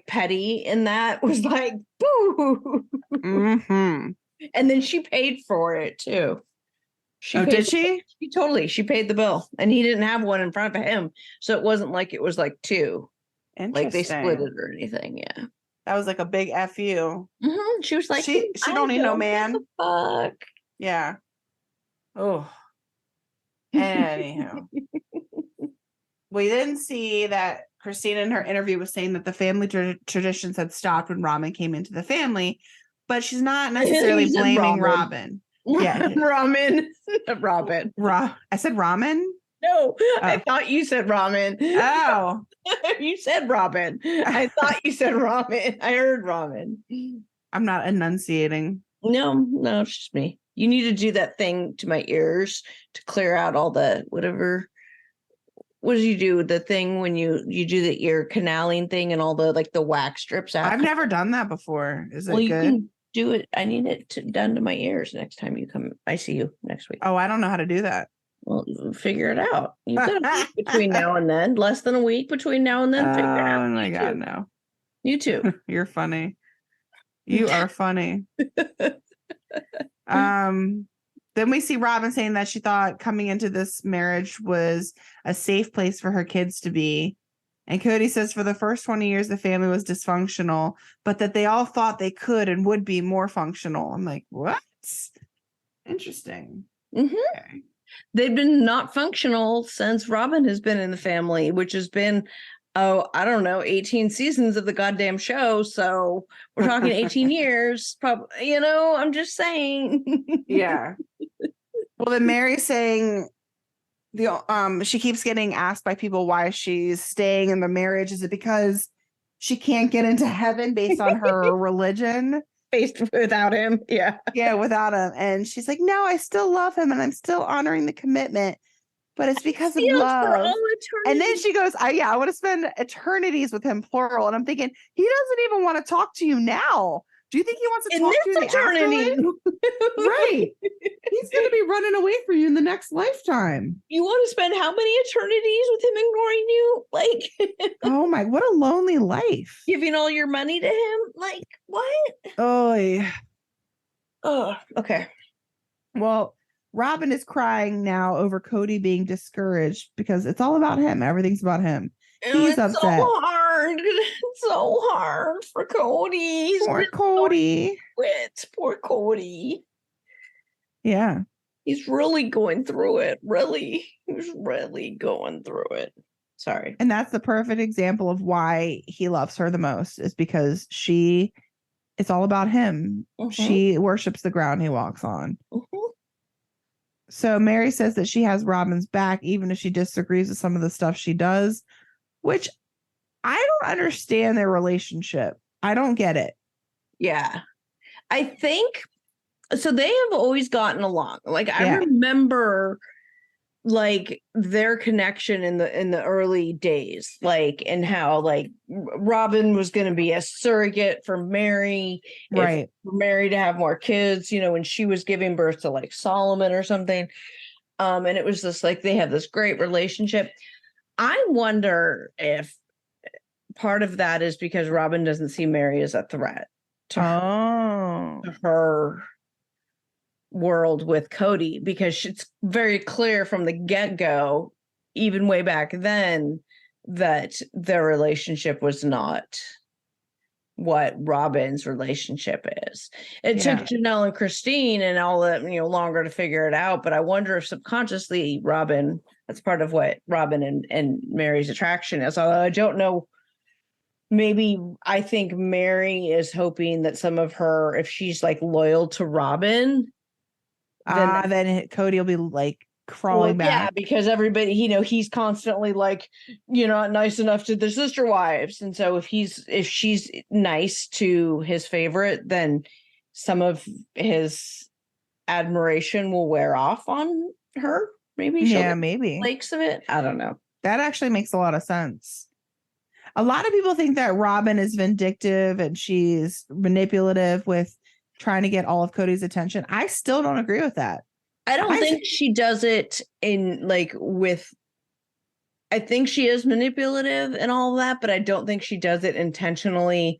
petty in that was like, boo. Mm-hmm. And then she paid for it too. Did she? She paid the bill, and he didn't have one in front of him, so it wasn't like it was like two, like they split it or anything. Yeah, that was like a big fu. Mm-hmm. She was like, she don't need no man. Fuck. Yeah. Oh. Anyhow, we didn't see that Christina in her interview was saying that the family traditions had stopped when Robin came into the family, but she's not necessarily blaming Robin. Yeah, Robin. I said ramen. No, I thought you said ramen. Oh, you said Robin. I thought you said ramen. I heard ramen. I'm not enunciating. No, it's just me. You need to do that thing to my ears to clear out all the whatever. What do you do? The thing when you do the ear canaling thing and all the like the wax strips out. I've never done that before. Is it good? Can do it. I need it done to my ears next time you come. I see you next week. Oh, I don't know how to do that. Well, figure it out. You've got a week between now and then. Less than a week between now and then. Figure it out. Oh my God, no. You too. You're funny. You are funny. Then we see Robin saying that she thought coming into this marriage was a safe place for her kids to be. And Cody says for the first 20 years, the family was dysfunctional, but that they all thought they could and would be more functional. I'm like, what? Interesting. Mm-hmm. Okay. They've been not functional since Robin has been in the family, which has been, 18 seasons of the goddamn show. So we're talking 18 years, probably, I'm just saying. Yeah. Well, then Mary's saying she keeps getting asked by people why she's staying in the marriage. Is it because she can't get into heaven based on her religion? Based without him. Yeah. Yeah, without him. And she's like, no, I still love him and I'm still honoring the commitment, but it's because of love. And then she goes, I want to spend eternities with him, plural. And I'm thinking, he doesn't even want to talk to you now. Do you think he wants to in talk this to you in the eternity. afterlife? Right. He's going to be running away from you in the next lifetime. You want to spend how many eternities with him ignoring you? Like, Oh my, what a lonely life. giving all your money to him? Like, what? Oh, yeah. Oh, okay. Well, Robin is crying now over Cody being discouraged because it's all about him. Everything's about him. He's It's upset. so hard. It's so hard for Cody. He's Poor been Cody. quit. Poor Cody. Yeah. He's really going through it. Really. He's really going through it. Sorry. And that's the perfect example of why he loves her the most, is because it's all about him. She worships the ground he walks on. So Mary says that she has Robin's back, even if she disagrees with some of the stuff she does, which I don't understand their relationship. I don't get it. Yeah. I think so. They have always gotten along. Like, I Yeah. remember like their connection in the early days, like, and how like Robin was going to be a surrogate for Mary, Right. for Mary to have more kids, you know, when she was giving birth to like Solomon or something. And it was just like they have this great relationship. I wonder if part of that is because Robin doesn't see Mary as a threat to her world with Cody, because it's very clear from the get-go, even way back then, that their relationship was not what Robin's relationship is. It took Janelle and Christine and all that, you know, longer to figure it out, but I wonder if subconsciously Robin, that's part of what Robin and Mary's attraction is. Although I don't know, maybe I think Mary is hoping that some of her, if she's like loyal to Robin, then Cody will be like crawling back. Yeah, because everybody, you know, he's constantly like, you're not nice enough to the sister wives. And so if she's nice to his favorite, then some of his admiration will wear off on her. Maybe she'll get maybe flakes of it. I don't know. That actually makes a lot of sense. A lot of people think that Robin is vindictive and she's manipulative with trying to get all of Cody's attention. I still don't agree with that. I don't think she does it in like with, I think she is manipulative and all that, but I don't think she does it intentionally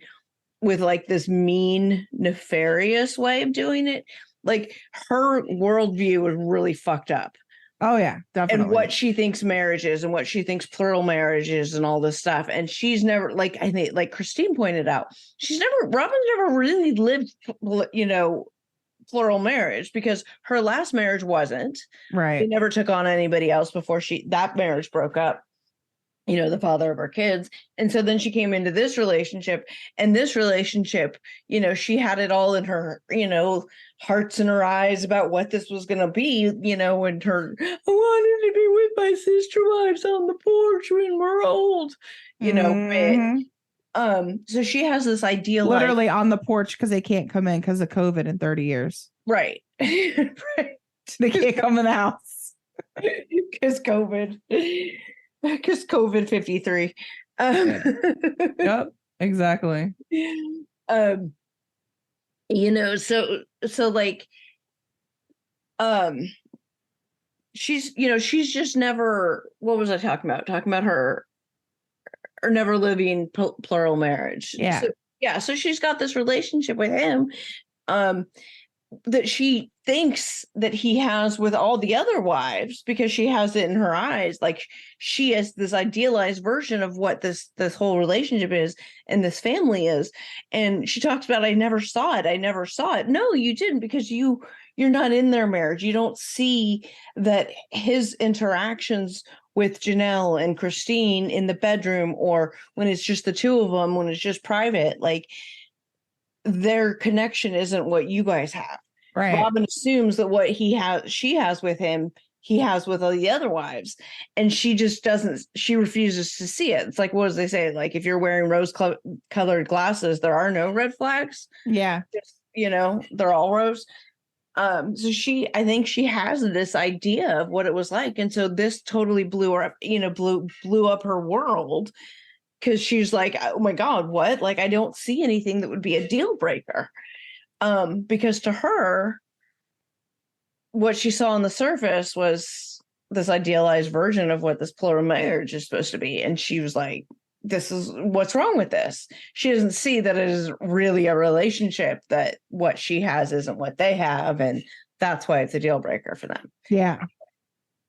with like this mean, nefarious way of doing it. Like, her worldview is really fucked up. Oh yeah, definitely. And what she thinks marriage is and what she thinks plural marriage is and all this stuff. And she's never, like, I think, like Christine pointed out, Robin's never really lived, you know, plural marriage, because her last marriage wasn't. Right. She never took on anybody else before that marriage broke up, you know, the father of her kids. And so then she came into this relationship, and this relationship, you know, she had it all in her, you know, hearts in her eyes about what this was going to be, you know, and her, I wanted to be with my sister wives on the porch when we're old, you know, so she has this ideal, literally on the porch because they can't come in because of COVID in 30 years. Right. Right. They can't come in the house. Because COVID. Because COVID 53. Yep, exactly. You know, so like, she's, you know, she's just never, what was I talking about? Talking about her or never living plural marriage. Yeah. So, yeah. So she's got this relationship with him, that she thinks that he has with all the other wives, because she has it in her eyes. Like, she has this idealized version of what this whole relationship is and this family is. And she talks about, I never saw it. No, you didn't, because you're not in their marriage. You don't see that his interactions with Janelle and Christine in the bedroom, or when it's just the two of them, when it's just private, like, their connection isn't what you guys have. Right. Robin assumes that what she has with him, he has with all the other wives, and she just she refuses to see it. It's like, what does they say? Like, if you're wearing rose-colored glasses, there are no red flags. Yeah. Just, you know, they're all rose. So I think she has this idea of what it was like. And so this totally blew her up, you know, blew up her world. because she's like, oh my God, what? Like, I don't see anything that would be a deal breaker. Because to her, what she saw on the surface was this idealized version of what this plural marriage is supposed to be. And she was like, this is what's wrong with this. She doesn't see that it is really a relationship, that what she has isn't what they have. And that's why it's a deal breaker for them. Yeah.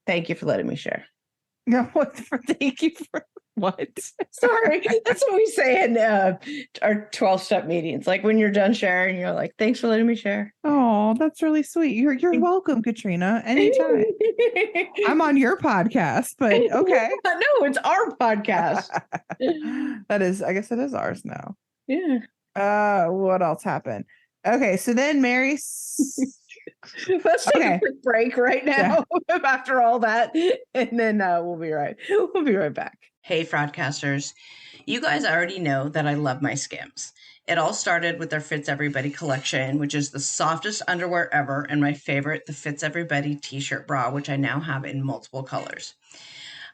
Thank you for letting me share. No, thank you for what? Sorry. That's what we say in our 12-step meetings. Like when you're done sharing, you're like, thanks for letting me share. Oh, that's really sweet. You're welcome, Katrina. Anytime. I'm on your podcast, but okay. No, it's our podcast. That is, I guess it is ours now. Yeah. What else happened? Okay, so then Mary. Let's take a quick break right now after all that, and then we'll be right back. Hey, Fraudcasters. You guys already know that I love my SKIMS. It all started with their Fits Everybody collection, which is the softest underwear ever, and my favorite, the Fits Everybody t-shirt bra, which I now have in multiple colors.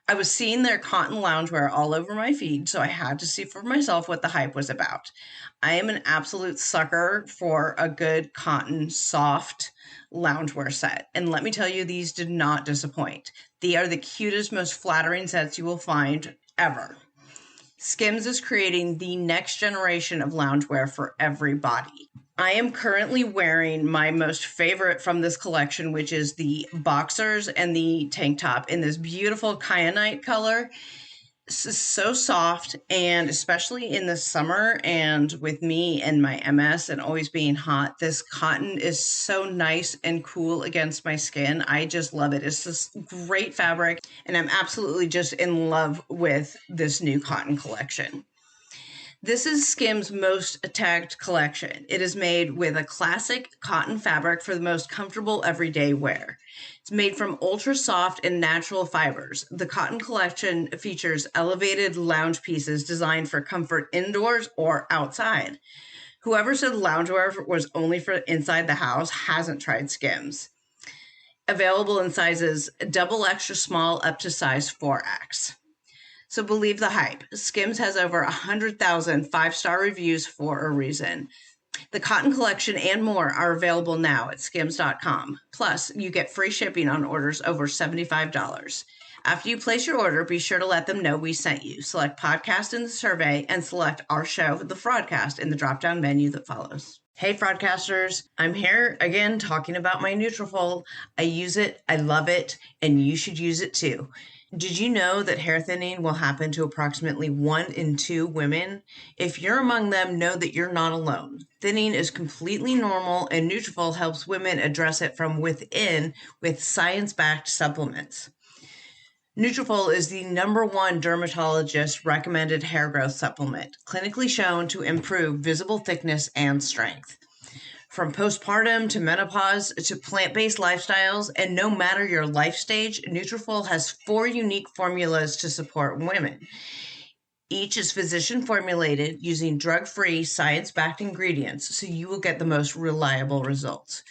I was seeing their cotton loungewear all over my feed, so I had to see for myself what the hype was about. I am an absolute sucker for a good cotton, soft loungewear set. And let me tell you, these did not disappoint. They are the cutest, most flattering sets you will find ever. SKIMS is creating the next generation of loungewear for every body. I am currently wearing my most favorite from this collection, which is the boxers and the tank top in this beautiful kyanite color. This is so soft, and especially in the summer and with me and my MS and always being hot, this cotton is so nice and cool against my skin. I just love it. It's this great fabric, and I'm absolutely just in love with this new cotton collection. This is SKIMS' most tagged collection. It is made with a classic cotton fabric for the most comfortable everyday wear. It's made from ultra soft and natural fibers. The cotton collection features elevated lounge pieces designed for comfort indoors or outside. Whoever said loungewear was only for inside the house hasn't tried SKIMS. Available in sizes double extra small up to size 4X. So believe the hype. SKIMS has over 100,000 5-star reviews for a reason. The cotton collection and more are available now at skims.com. Plus, you get free shipping on orders over $75. After you place your order, be sure to let them know we sent you. Select podcast in the survey and select our show, The Fraudcast, in the drop-down menu that follows. Hey, Fraudcasters. I'm here again talking about my Nutrafol. I use it, I love it, and you should use it too. Did you know that hair thinning will happen to approximately 1 in 2 women? If you're among them, know that you're not alone. Thinning is completely normal, and Nutrafol helps women address it from within with science-backed supplements. Nutrafol is the #1 dermatologist recommended hair growth supplement, clinically shown to improve visible thickness and strength. From postpartum to menopause to plant-based lifestyles, and no matter your life stage, Nutrafol has 4 unique formulas to support women. Each is physician formulated using drug-free, science-backed ingredients, so you will get the most reliable results.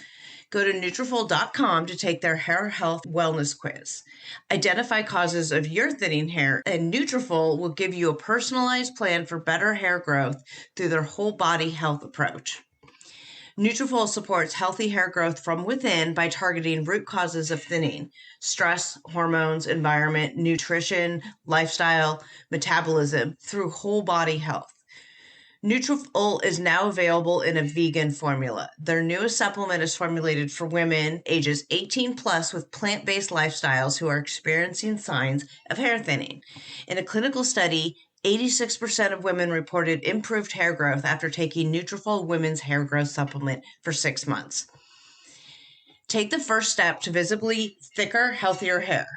Go to Nutrafol.com to take their hair health wellness quiz. Identify causes of your thinning hair, and Nutrafol will give you a personalized plan for better hair growth through their whole body health approach. Nutrafol supports healthy hair growth from within by targeting root causes of thinning: stress, hormones, environment, nutrition, lifestyle, metabolism, through whole body health. Nutrafol is now available in a vegan formula. Their newest supplement is formulated for women ages 18 plus with plant-based lifestyles who are experiencing signs of hair thinning. In a clinical study, 86% of women reported improved hair growth after taking Nutrafol Women's Hair Growth Supplement for 6 months. Take the first step to visibly thicker, healthier hair.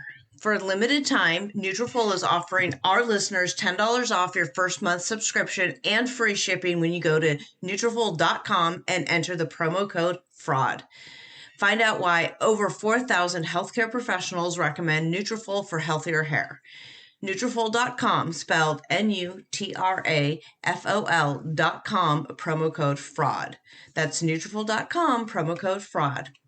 For a limited time, Nutrafol is offering our listeners $10 off your first month subscription and free shipping when you go to Nutrafol.com and enter the promo code FRAUD. Find out why over 4,000 healthcare professionals recommend Nutrafol for healthier hair. Nutrafol.com, spelled Nutrafol.com, promo code FRAUD. That's Nutrafol.com, promo code FRAUD.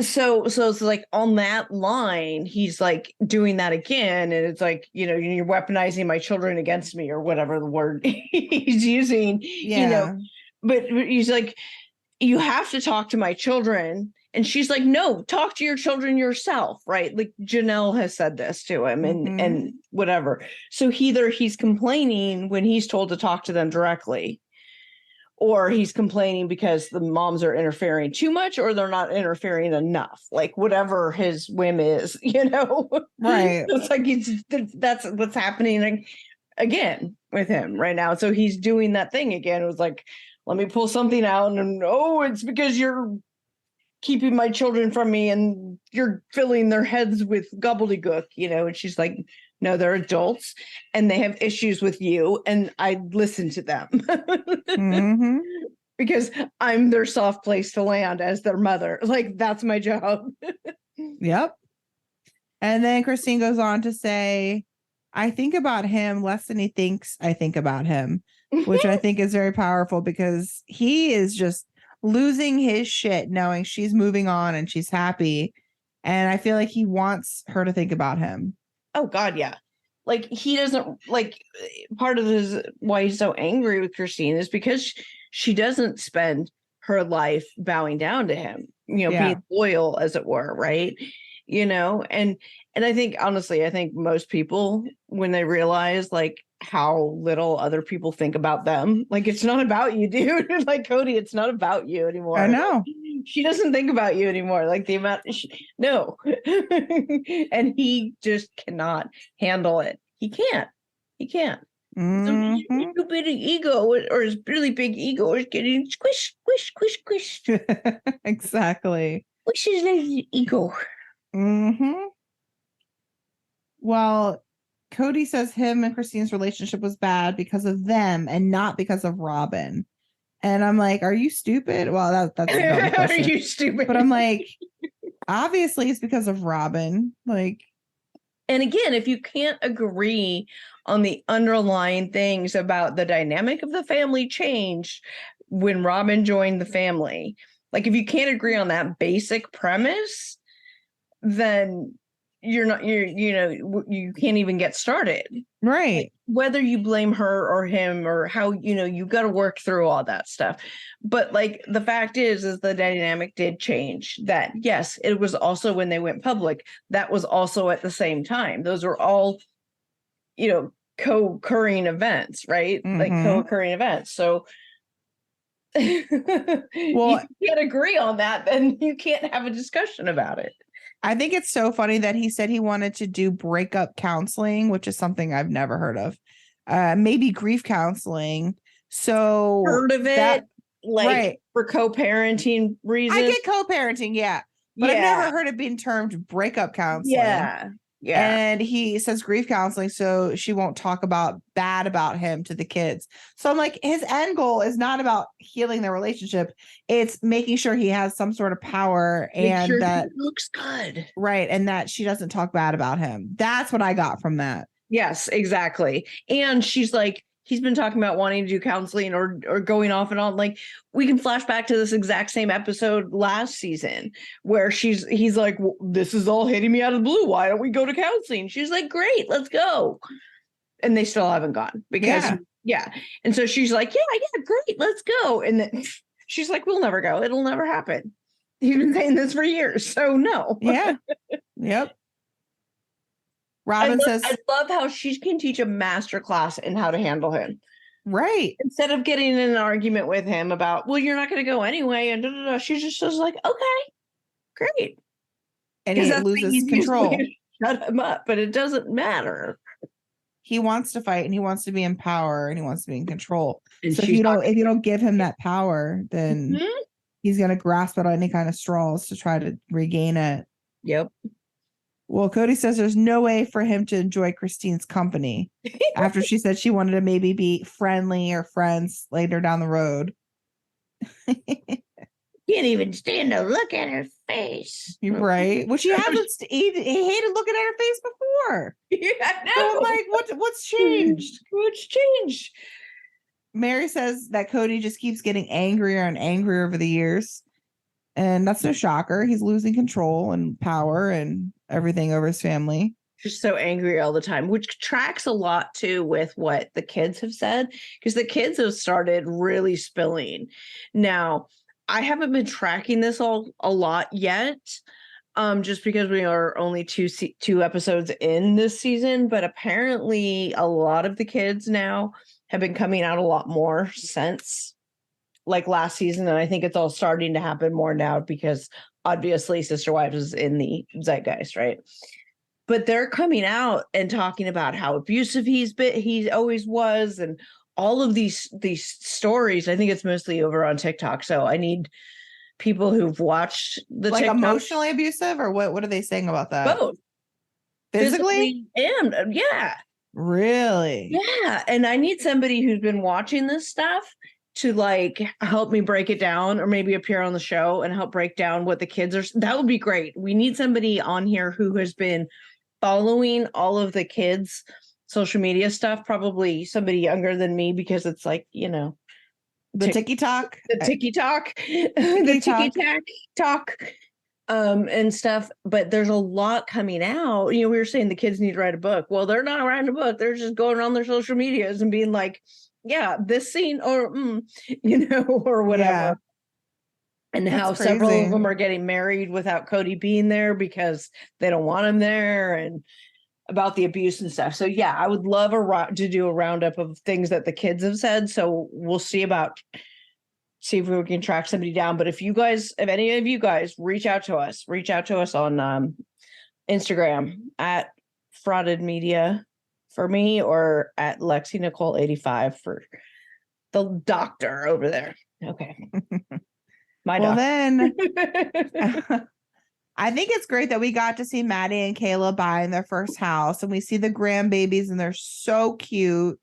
so it's like on that line, he's like doing that again, and it's like, you're weaponizing my children against me, or whatever the word he's using. Yeah. But he's like, you have to talk to my children. And she's like, no, talk to your children yourself, right? Like Janelle has said this to him, and whatever. So either he's complaining when he's told to talk to them directly, or he's complaining because the moms are interfering too much, or they're not interfering enough, like whatever his whim is, Right. It's like that's what's happening again with him right now. So he's doing that thing again. It was like, let me pull something out, and it's because you're keeping my children from me and you're filling their heads with gobbledygook, and she's like, no, they're adults and they have issues with you, and I listen to them. Because I'm their soft place to land as their mother. Like, that's my job. Yep. And then Christine goes on to say, I think about him less than he thinks I think about him, which I think is very powerful, because he is just losing his shit knowing she's moving on and she's happy. And I feel like he wants her to think about him. Oh God, yeah. Like, he doesn't, like, part of this why he's so angry with Christine is because she doesn't spend her life bowing down to him, being loyal, as it were, right? And I think, honestly, most people, when they realize like how little other people think about them, like, it's not about you, dude. Like, Cody, it's not about you anymore. I know. She doesn't think about you anymore. Like, the amount, no. And he just cannot handle it. He can't. So his too big ego, or his really big ego, is getting squish, squish, squish, squish. Exactly. Squish his ego. Well, Cody says him and Christine's relationship was bad because of them and not because of Robin. And I'm like, are you stupid? Well, that's a dumb question. Are you stupid? But I'm like, obviously it's because of Robin. Like, and again, if you can't agree on the underlying things about the dynamic of the family changed when Robin joined the family, like, if you can't agree on that basic premise, then you can't even get started. right. Like, whether you blame her or him or how, you got to work through all that stuff. But like, the fact is the dynamic did change. That, yes, it was also when they went public. That was also at the same time. Those are all, co-occurring events, right? Like, co-occurring events. So well, if you can't agree on that, then you can't have a discussion about it. I think it's so funny that he said he wanted to do breakup counseling, which is something I've never heard of. Maybe grief counseling. So heard of it, right, for co-parenting reasons. I get co-parenting, yeah. But I've never heard it being termed breakup counseling. Yeah. And he says grief counseling, so she won't talk bad about him to the kids. So I'm like, his end goal is not about healing their relationship. It's making sure he has some sort of power, and that he looks good. Right. And that she doesn't talk bad about him. That's what I got from that. Yes, exactly. And she's like, he's been talking about wanting to do counseling or going off and on. Like, we can flash back to this exact same episode last season where he's like, well, this is all hitting me out of the blue. Why don't we go to counseling? She's like, great, let's go. And they still haven't gone because And so she's like, yeah, great, let's go. And then she's like, we'll never go. It'll never happen. You've been saying this for years. So no. Yeah. Yep. Robin says, I love how she can teach a master class in how to handle him. Right. Instead of getting in an argument with him about, well, you're not going to go anyway. And she just was like, okay, great. And he loses control. Shut him up, but it doesn't matter. He wants to fight and he wants to be in power and he wants to be in control. And so if you don't give him that power, then he's going to grasp at any kind of straws to try to regain it. Yep. Well, Cody says there's no way for him to enjoy Christine's company after she said she wanted to maybe be friendly or friends later down the road. Can't even stand to look at her face. Right. Well, she hasn't. He hated looking at her face before. Yeah, no. So I'm like, what's changed? What's changed? Mary says that Cody just keeps getting angrier and angrier over the years. And that's no shocker. He's losing control and power and everything over his family. Just so angry all the time, which tracks a lot too with what the kids have said, because the kids have started really spilling. Now, I haven't been tracking this a lot yet, just because we are only two episodes in this season, but apparently a lot of the kids now have been coming out a lot more since like last season, and I think it's all starting to happen more now because obviously Sister Wives is in the zeitgeist, right? But they're coming out and talking about how abusive he always was, and all of these stories. I think it's mostly over on TikTok. So I need people who've watched the like TikTok. Emotionally abusive, or what are they saying about that? Both. Physically and yeah. Really? Yeah. And I need somebody who's been watching this stuff to like help me break it down, or maybe appear on the show and help break down what the kids are. That would be great. We need somebody on here who has been following all of the kids' social media stuff, probably somebody younger than me, because it's like, you know, the TikTok, the TikTok, the TikTok, and stuff. But there's a lot coming out. You know, we were saying the kids need to write a book. Well, they're not writing a book. They're just going on their social medias and being like, yeah, this scene, or you know, or whatever. Yeah. And that's how crazy. Several of them are getting married without Cody being there because they don't want him there, and about the abuse and stuff. So yeah, I would love to do a roundup of things that the kids have said. So we'll see if we can track somebody down. But if any of you guys reach out to us on Instagram at Frauded Media for me, or at Lexi Nicole 85 for the doctor over there. Okay. Then I think it's great that we got to see Maddie and Kayla buying their first house, and we see the grandbabies, and they're so cute.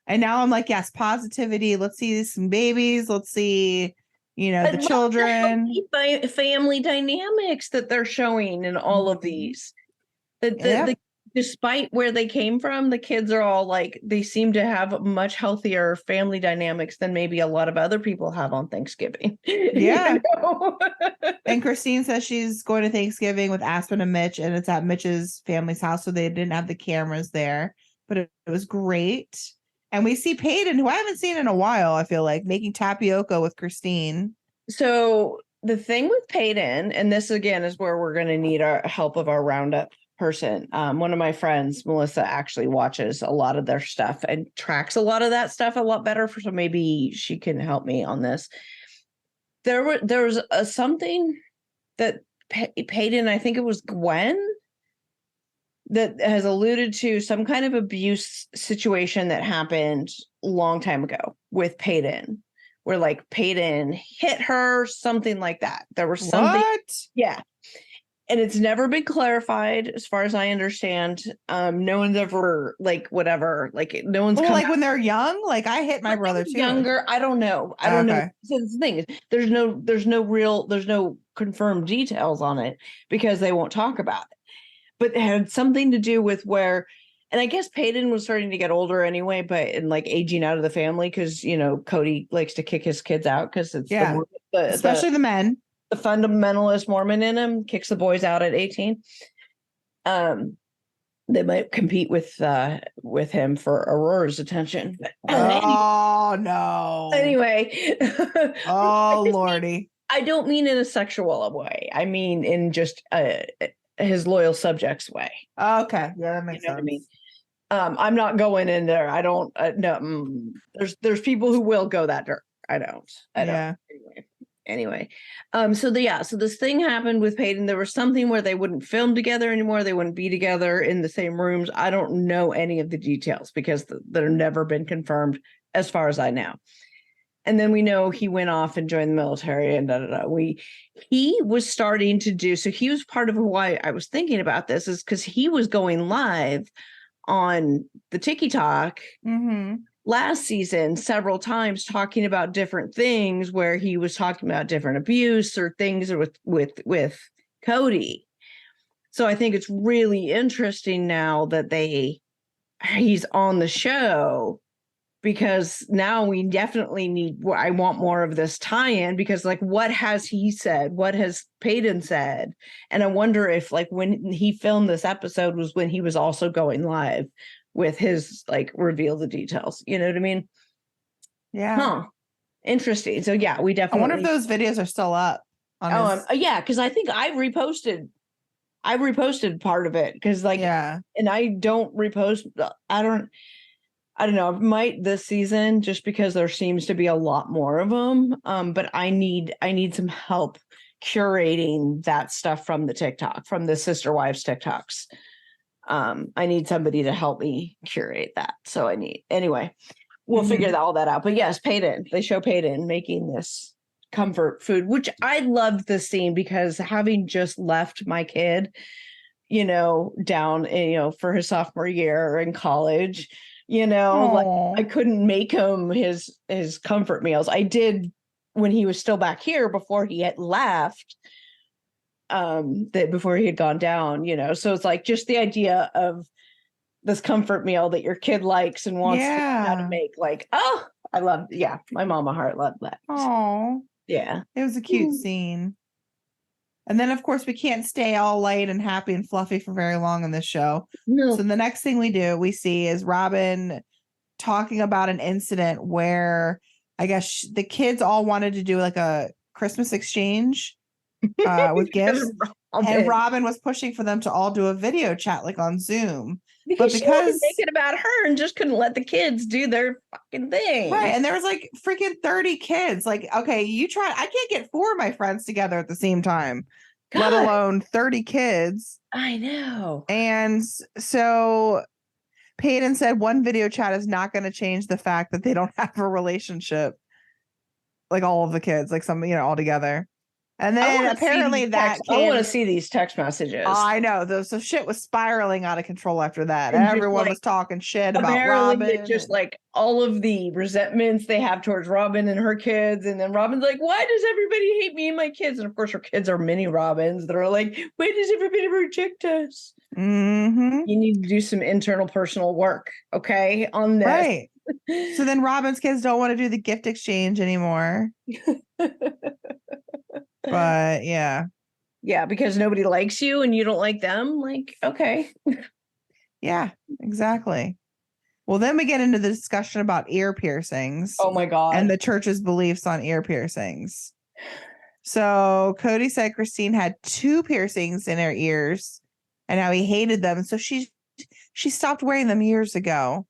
And now I'm like, yes, positivity. Let's see some babies. Let's see, the children. The family dynamics that they're showing in all of these. Despite where they came from, the kids are all like, they seem to have much healthier family dynamics than maybe a lot of other people have on Thanksgiving. Yeah. And Christine says she's going to Thanksgiving with Aspen and Mitch, and it's at Mitch's family's house, so they didn't have the cameras there, but it was great. And we see Peyton, who I haven't seen in a while, I feel like, making tapioca with Christine. So the thing with Peyton, and this again is where we're going to need our help of our roundup person. One of my friends, Melissa, actually watches a lot of their stuff and tracks a lot of that stuff a lot better. So maybe she can help me on this. There was something that Peyton, I think it was Gwen, that has alluded to some kind of abuse situation that happened a long time ago with Peyton, where like Peyton hit her, something like that. There was something. What? Yeah. And it's never been clarified, as far as I understand. No one's ever no one's like when they're young. Like I hit my brother too. Younger, I don't know. I don't know. So the thing, there's no confirmed details on it because they won't talk about it. But it had something to do with where, and I guess Peyton was starting to get older anyway, and like aging out of the family because Cody likes to kick his kids out because it's especially the men. The fundamentalist Mormon in him kicks the boys out at 18. They might compete with him for Aurora's attention. Oh no. Anyway. Oh Lordy. I don't mean in a sexual way. I mean in just his loyal subjects way. Okay. Yeah, that makes sense. What I mean? I'm not going in there. I don't no. There's people who will go that dirt. I don't. Yeah. Anyway, so this thing happened with Peyton. There was something where they wouldn't film together anymore. They wouldn't be together in the same rooms. I don't know any of the details because they're never been confirmed as far as I know. And then we know he went off and joined the military and he was starting to do, so he was part of why I was thinking about this is because he was going live on the TikTok last season several times talking about different things where he was talking about different abuse or things with Cody. So I think it's really interesting now that he's on the show because now we definitely I want more of this tie-in, because like, what has he said? What has Peyton said? And I wonder if like when he filmed this episode was when he was also going live with his like reveal the details. You know what I mean? Yeah. Huh. Interesting. So yeah, we I definitely. wonder if those videos are still up. On his... yeah, because I think I reposted part of it, because like, yeah, and I don't repost. I don't know. I might this season, just because there seems to be a lot more of them. But I need some help curating that stuff from the TikTok, from the sister wives TikToks. I need somebody to help me curate that. So anyway, we'll figure all that out. But yes, Peyton, they show Peyton making this comfort food, which I loved this scene, because having just left my kid, down, for his sophomore year in college, like I couldn't make him his comfort meals. I did when he was still back here before he had left, before he had gone down, so it's like just the idea of this comfort meal that your kid likes and wants to know how to make, like, oh, I love, my mama heart loved that. Oh, yeah, it was a cute scene. And then, of course, we can't stay all light and happy and fluffy for very long in this show. No. So the next thing we see is Robin talking about an incident where I guess the kids all wanted to do like a Christmas exchange with gifts. And Robin was pushing for them to all do a video chat like on Zoom. Because she wanted to make it about her and just couldn't let the kids do their fucking thing. Right. And there was like freaking 30 kids. Like, okay, you try. I can't get 4 of my friends together at the same time, let alone 30 kids. I know. And so Peyton said one video chat is not going to change the fact that they don't have a relationship. Like all of the kids, like some, all together. And then apparently that kid, I want to see these text messages. I know. So shit was spiraling out of control after that. And everyone was talking shit about Robin. It just like all of the resentments they have towards Robin and her kids. And then Robin's like, why does everybody hate me and my kids? And of course her kids are mini Robins that are like, why does everybody reject us? Mm-hmm. You need to do some internal personal work, okay, on this. Right. So then Robin's kids don't want to do the gift exchange anymore. But yeah, because nobody likes you and you don't like them. Like, okay. Yeah, exactly. Well, then we get into the discussion about ear piercings. Oh my God. And the church's beliefs on ear piercings. So Cody said Christine had 2 piercings in her ears and how he hated them. So she stopped wearing them years ago.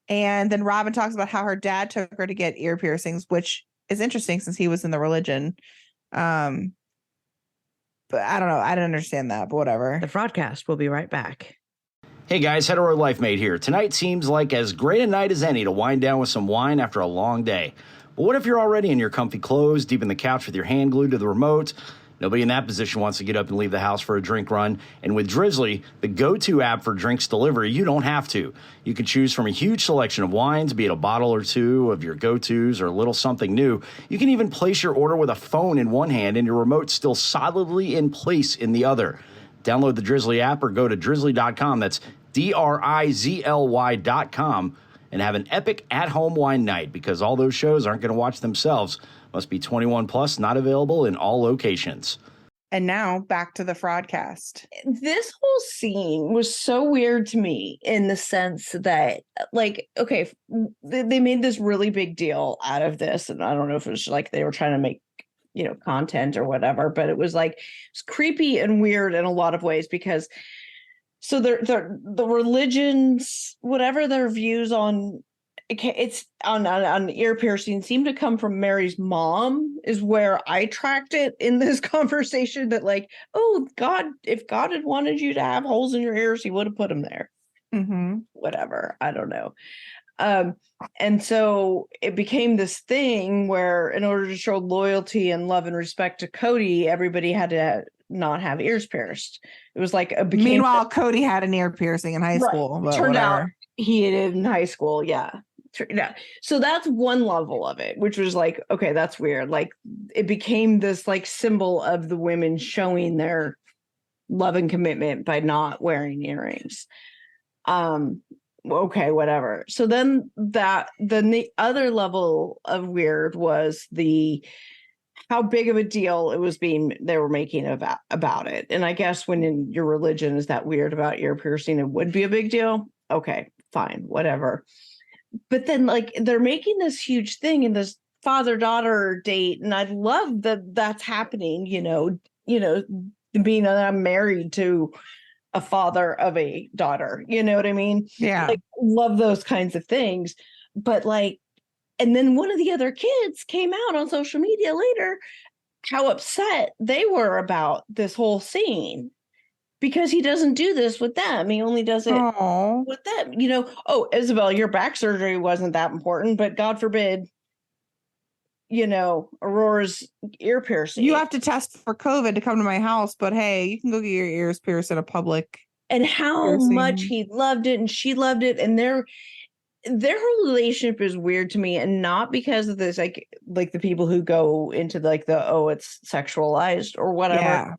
And then Robin talks about how her dad took her to get ear piercings, which is interesting since he was in the religion. But I don't know. I didn't understand that, but whatever. The Fraudcast will be right back. Hey guys, Hetero Life Mate here. Tonight seems like as great a night as any to wind down with some wine after a long day. But what if you're already in your comfy clothes, deep in the couch with your hand glued to the remote? Nobody in that position wants to get up and leave the house for a drink run. And with Drizzly, the go-to app for drinks delivery, you don't have to. You can choose from a huge selection of wines, be it a bottle or 2 of your go-tos or a little something new. You can even place your order with a phone in one hand and your remote still solidly in place in the other. Download the Drizzly app or go to drizzly.com. That's DRIZLY.com. And have an epic at-home wine night, because all those shows aren't going to watch themselves. Must be 21 plus, not available in all locations. And now back to the Fraudcast. This whole scene was so weird to me in the sense that, like, okay, they made this really big deal out of this. And I don't know if it was like they were trying to make, content or whatever, but it was like, it's creepy and weird in a lot of ways, because so the religions, whatever their views on it's on ear piercing, seem to come from Mary's mom, is where I tracked it in this conversation, that like, oh God, if God had wanted you to have holes in your ears, he would have put them there. Mm-hmm. Whatever, I don't know. And so it became this thing where, in order to show loyalty and love and respect to Cody, everybody had to not have ears pierced. It was like meanwhile, Cody had an ear piercing in high school. But turned whatever. out he did in high school. Yeah. So that's one level of it, which was like, okay, that's weird. Like, it became this like symbol of the women showing their love and commitment by not wearing earrings. okay, whatever. So then the other level of weird was how big of a deal they were making about it. And I guess when in your religion is that weird about ear piercing, it would be a big deal. Okay, fine, whatever. But then like they're making this huge thing in this father-daughter date, and I love that that's happening, being that I'm married to a father of a daughter, you know what I mean? Yeah. Like, love those kinds of things. But like, and then one of the other kids came out on social media later how upset they were about this whole scene because he doesn't do this with them. He only does it Oh, with them. Oh, Isabel, your back surgery wasn't that important, but God forbid, Aurora's ear piercing. you have to test for COVID to come to my house, but hey, you can go get your ears pierced in a public. And how much he loved it and she loved it. And their whole relationship is weird to me, and not because of this, like the people who go into like it's sexualized or whatever. Yeah.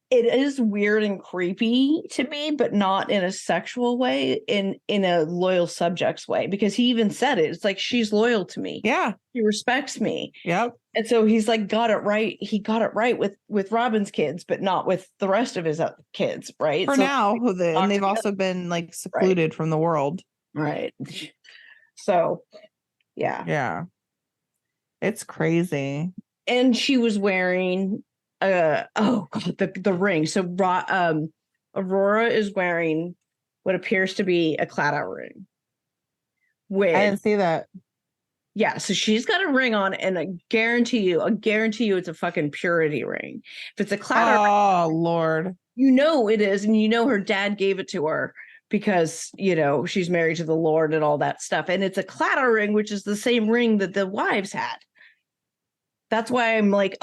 It is weird and creepy to me, but not in a sexual way, in a loyal subjects way, because he even said it. It's like, she's loyal to me. Yeah. She respects me. Yep. And so he's like, got it right. He got it right with Robin's kids, but not with the rest of his kids. Right. For so now. And they've also been like secluded from the world. Right. So, yeah. Yeah. It's crazy. And she was wearing the ring. So Aurora is wearing what appears to be a claddagh ring. I didn't see that. Yeah, so she's got a ring on, and I guarantee you it's a fucking purity ring. If it's a claddagh ring, Lord. It is, and her dad gave it to her because she's married to the Lord and all that stuff. And it's a claddagh ring, which is the same ring that the wives had. That's why I'm like,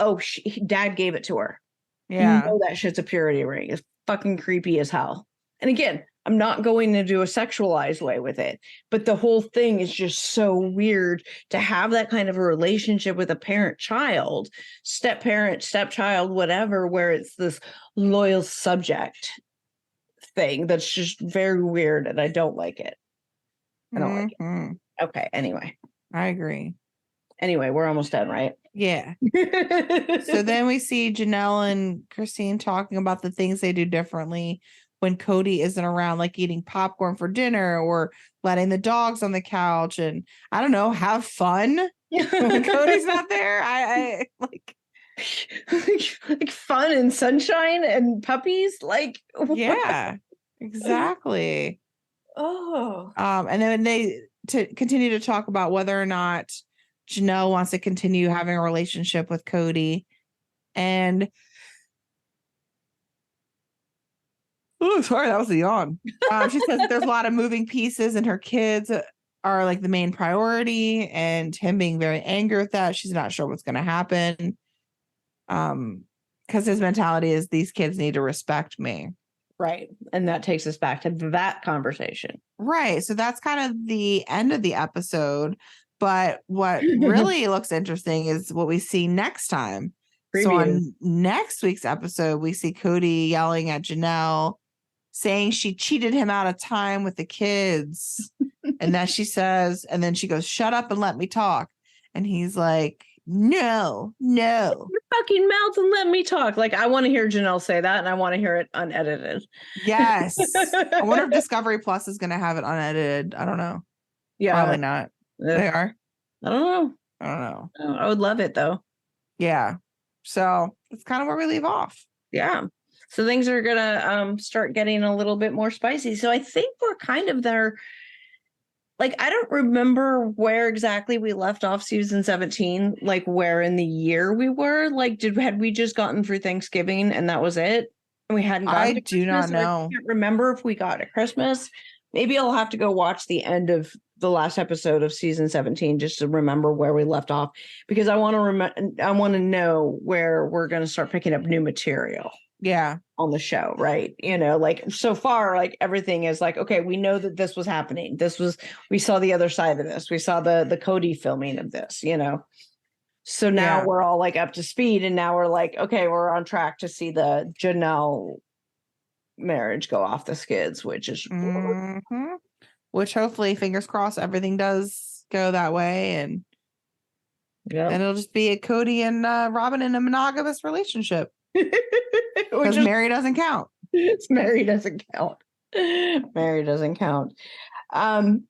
dad gave it to her. Yeah. That shit's a purity ring. It's fucking creepy as hell. And again, I'm not going to do a sexualized way with it, but the whole thing is just so weird to have that kind of a relationship with a parent-child, step-parent, stepchild, whatever, where it's this loyal subject thing that's just very weird, and I don't like it. I don't like it. Okay, anyway. I agree. Anyway, we're almost done, right? Yeah. So then we see Janelle and Christine talking about the things they do differently when Cody isn't around, like eating popcorn for dinner or letting the dogs on the couch and, I don't know, have fun when Cody's not there. I like fun and sunshine and puppies. Like, yeah, exactly. Oh. And then they continue to talk about whether or not Janelle wants to continue having a relationship with Cody. And oh, sorry, that was a yawn. She says that there's a lot of moving pieces and her kids are like the main priority, and him being very angry with that. She's not sure what's going to happen. Because his mentality is these kids need to respect me. Right. And that takes us back to that conversation. Right. So that's kind of the end of the episode. But what really looks interesting is what we see next time. Preview. So on next week's episode, we see Cody yelling at Janelle, saying she cheated him out of time with the kids. And then she says, and then she goes, shut up and let me talk. And he's like, no. Your fucking mouth and let me talk. Like, I want to hear Janelle say that, and I want to hear it unedited. Yes. I wonder if Discovery Plus is going to have it unedited. I don't know. Yeah. Probably not. They are. I don't know. I would love it, though. Yeah. So that's kind of where we leave off. Yeah. So things are going to start getting a little bit more spicy. So I think we're kind of there. Like, I don't remember where exactly we left off season 17, like where in the year we were. Like, had we just gotten through Thanksgiving and that was it? And we hadn't gotten I do not know. I can't remember if we got to Christmas. Maybe I'll have to go watch the end of the last episode of season 17 just to remember where we left off, because I want to I want to know where we're going to start picking up new material. Yeah. On the show, right? Like, so far, like, everything is like, okay, we know that this was happening. We saw the other side of this. We saw the Cody filming of this, So now we're all like up to speed, and now we're like, okay, we're on track to see the Janelle marriage go off the skids, which is which hopefully, fingers crossed, everything does go that way, and it'll just be a Cody and Robin in a monogamous relationship because Mary doesn't count. Mary doesn't count. Mary doesn't count. So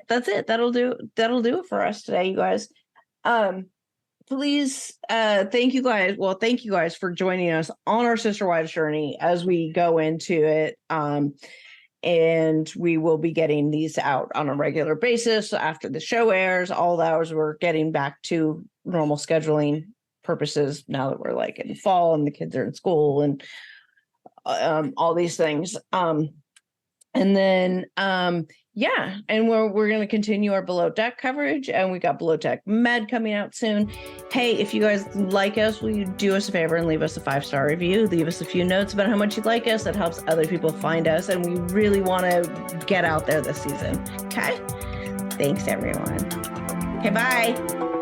that's it. That'll do it for us today, you guys. Please, thank you guys. Well, thank you guys for joining us on our Sister Wives journey as we go into it. And we will be getting these out on a regular basis after the show airs. All the hours we're getting back to normal scheduling purposes now that we're like in fall and the kids are in school and all these things. And then and we're going to continue our Below Deck coverage, and we got Below Deck Med coming out soon. Hey, if you guys like us, will you do us a favor and leave us a 5-star review? Leave us a few notes about how much you like us. That helps other people find us, and we really want to get out there this season. Okay? Thanks, everyone. Okay, bye.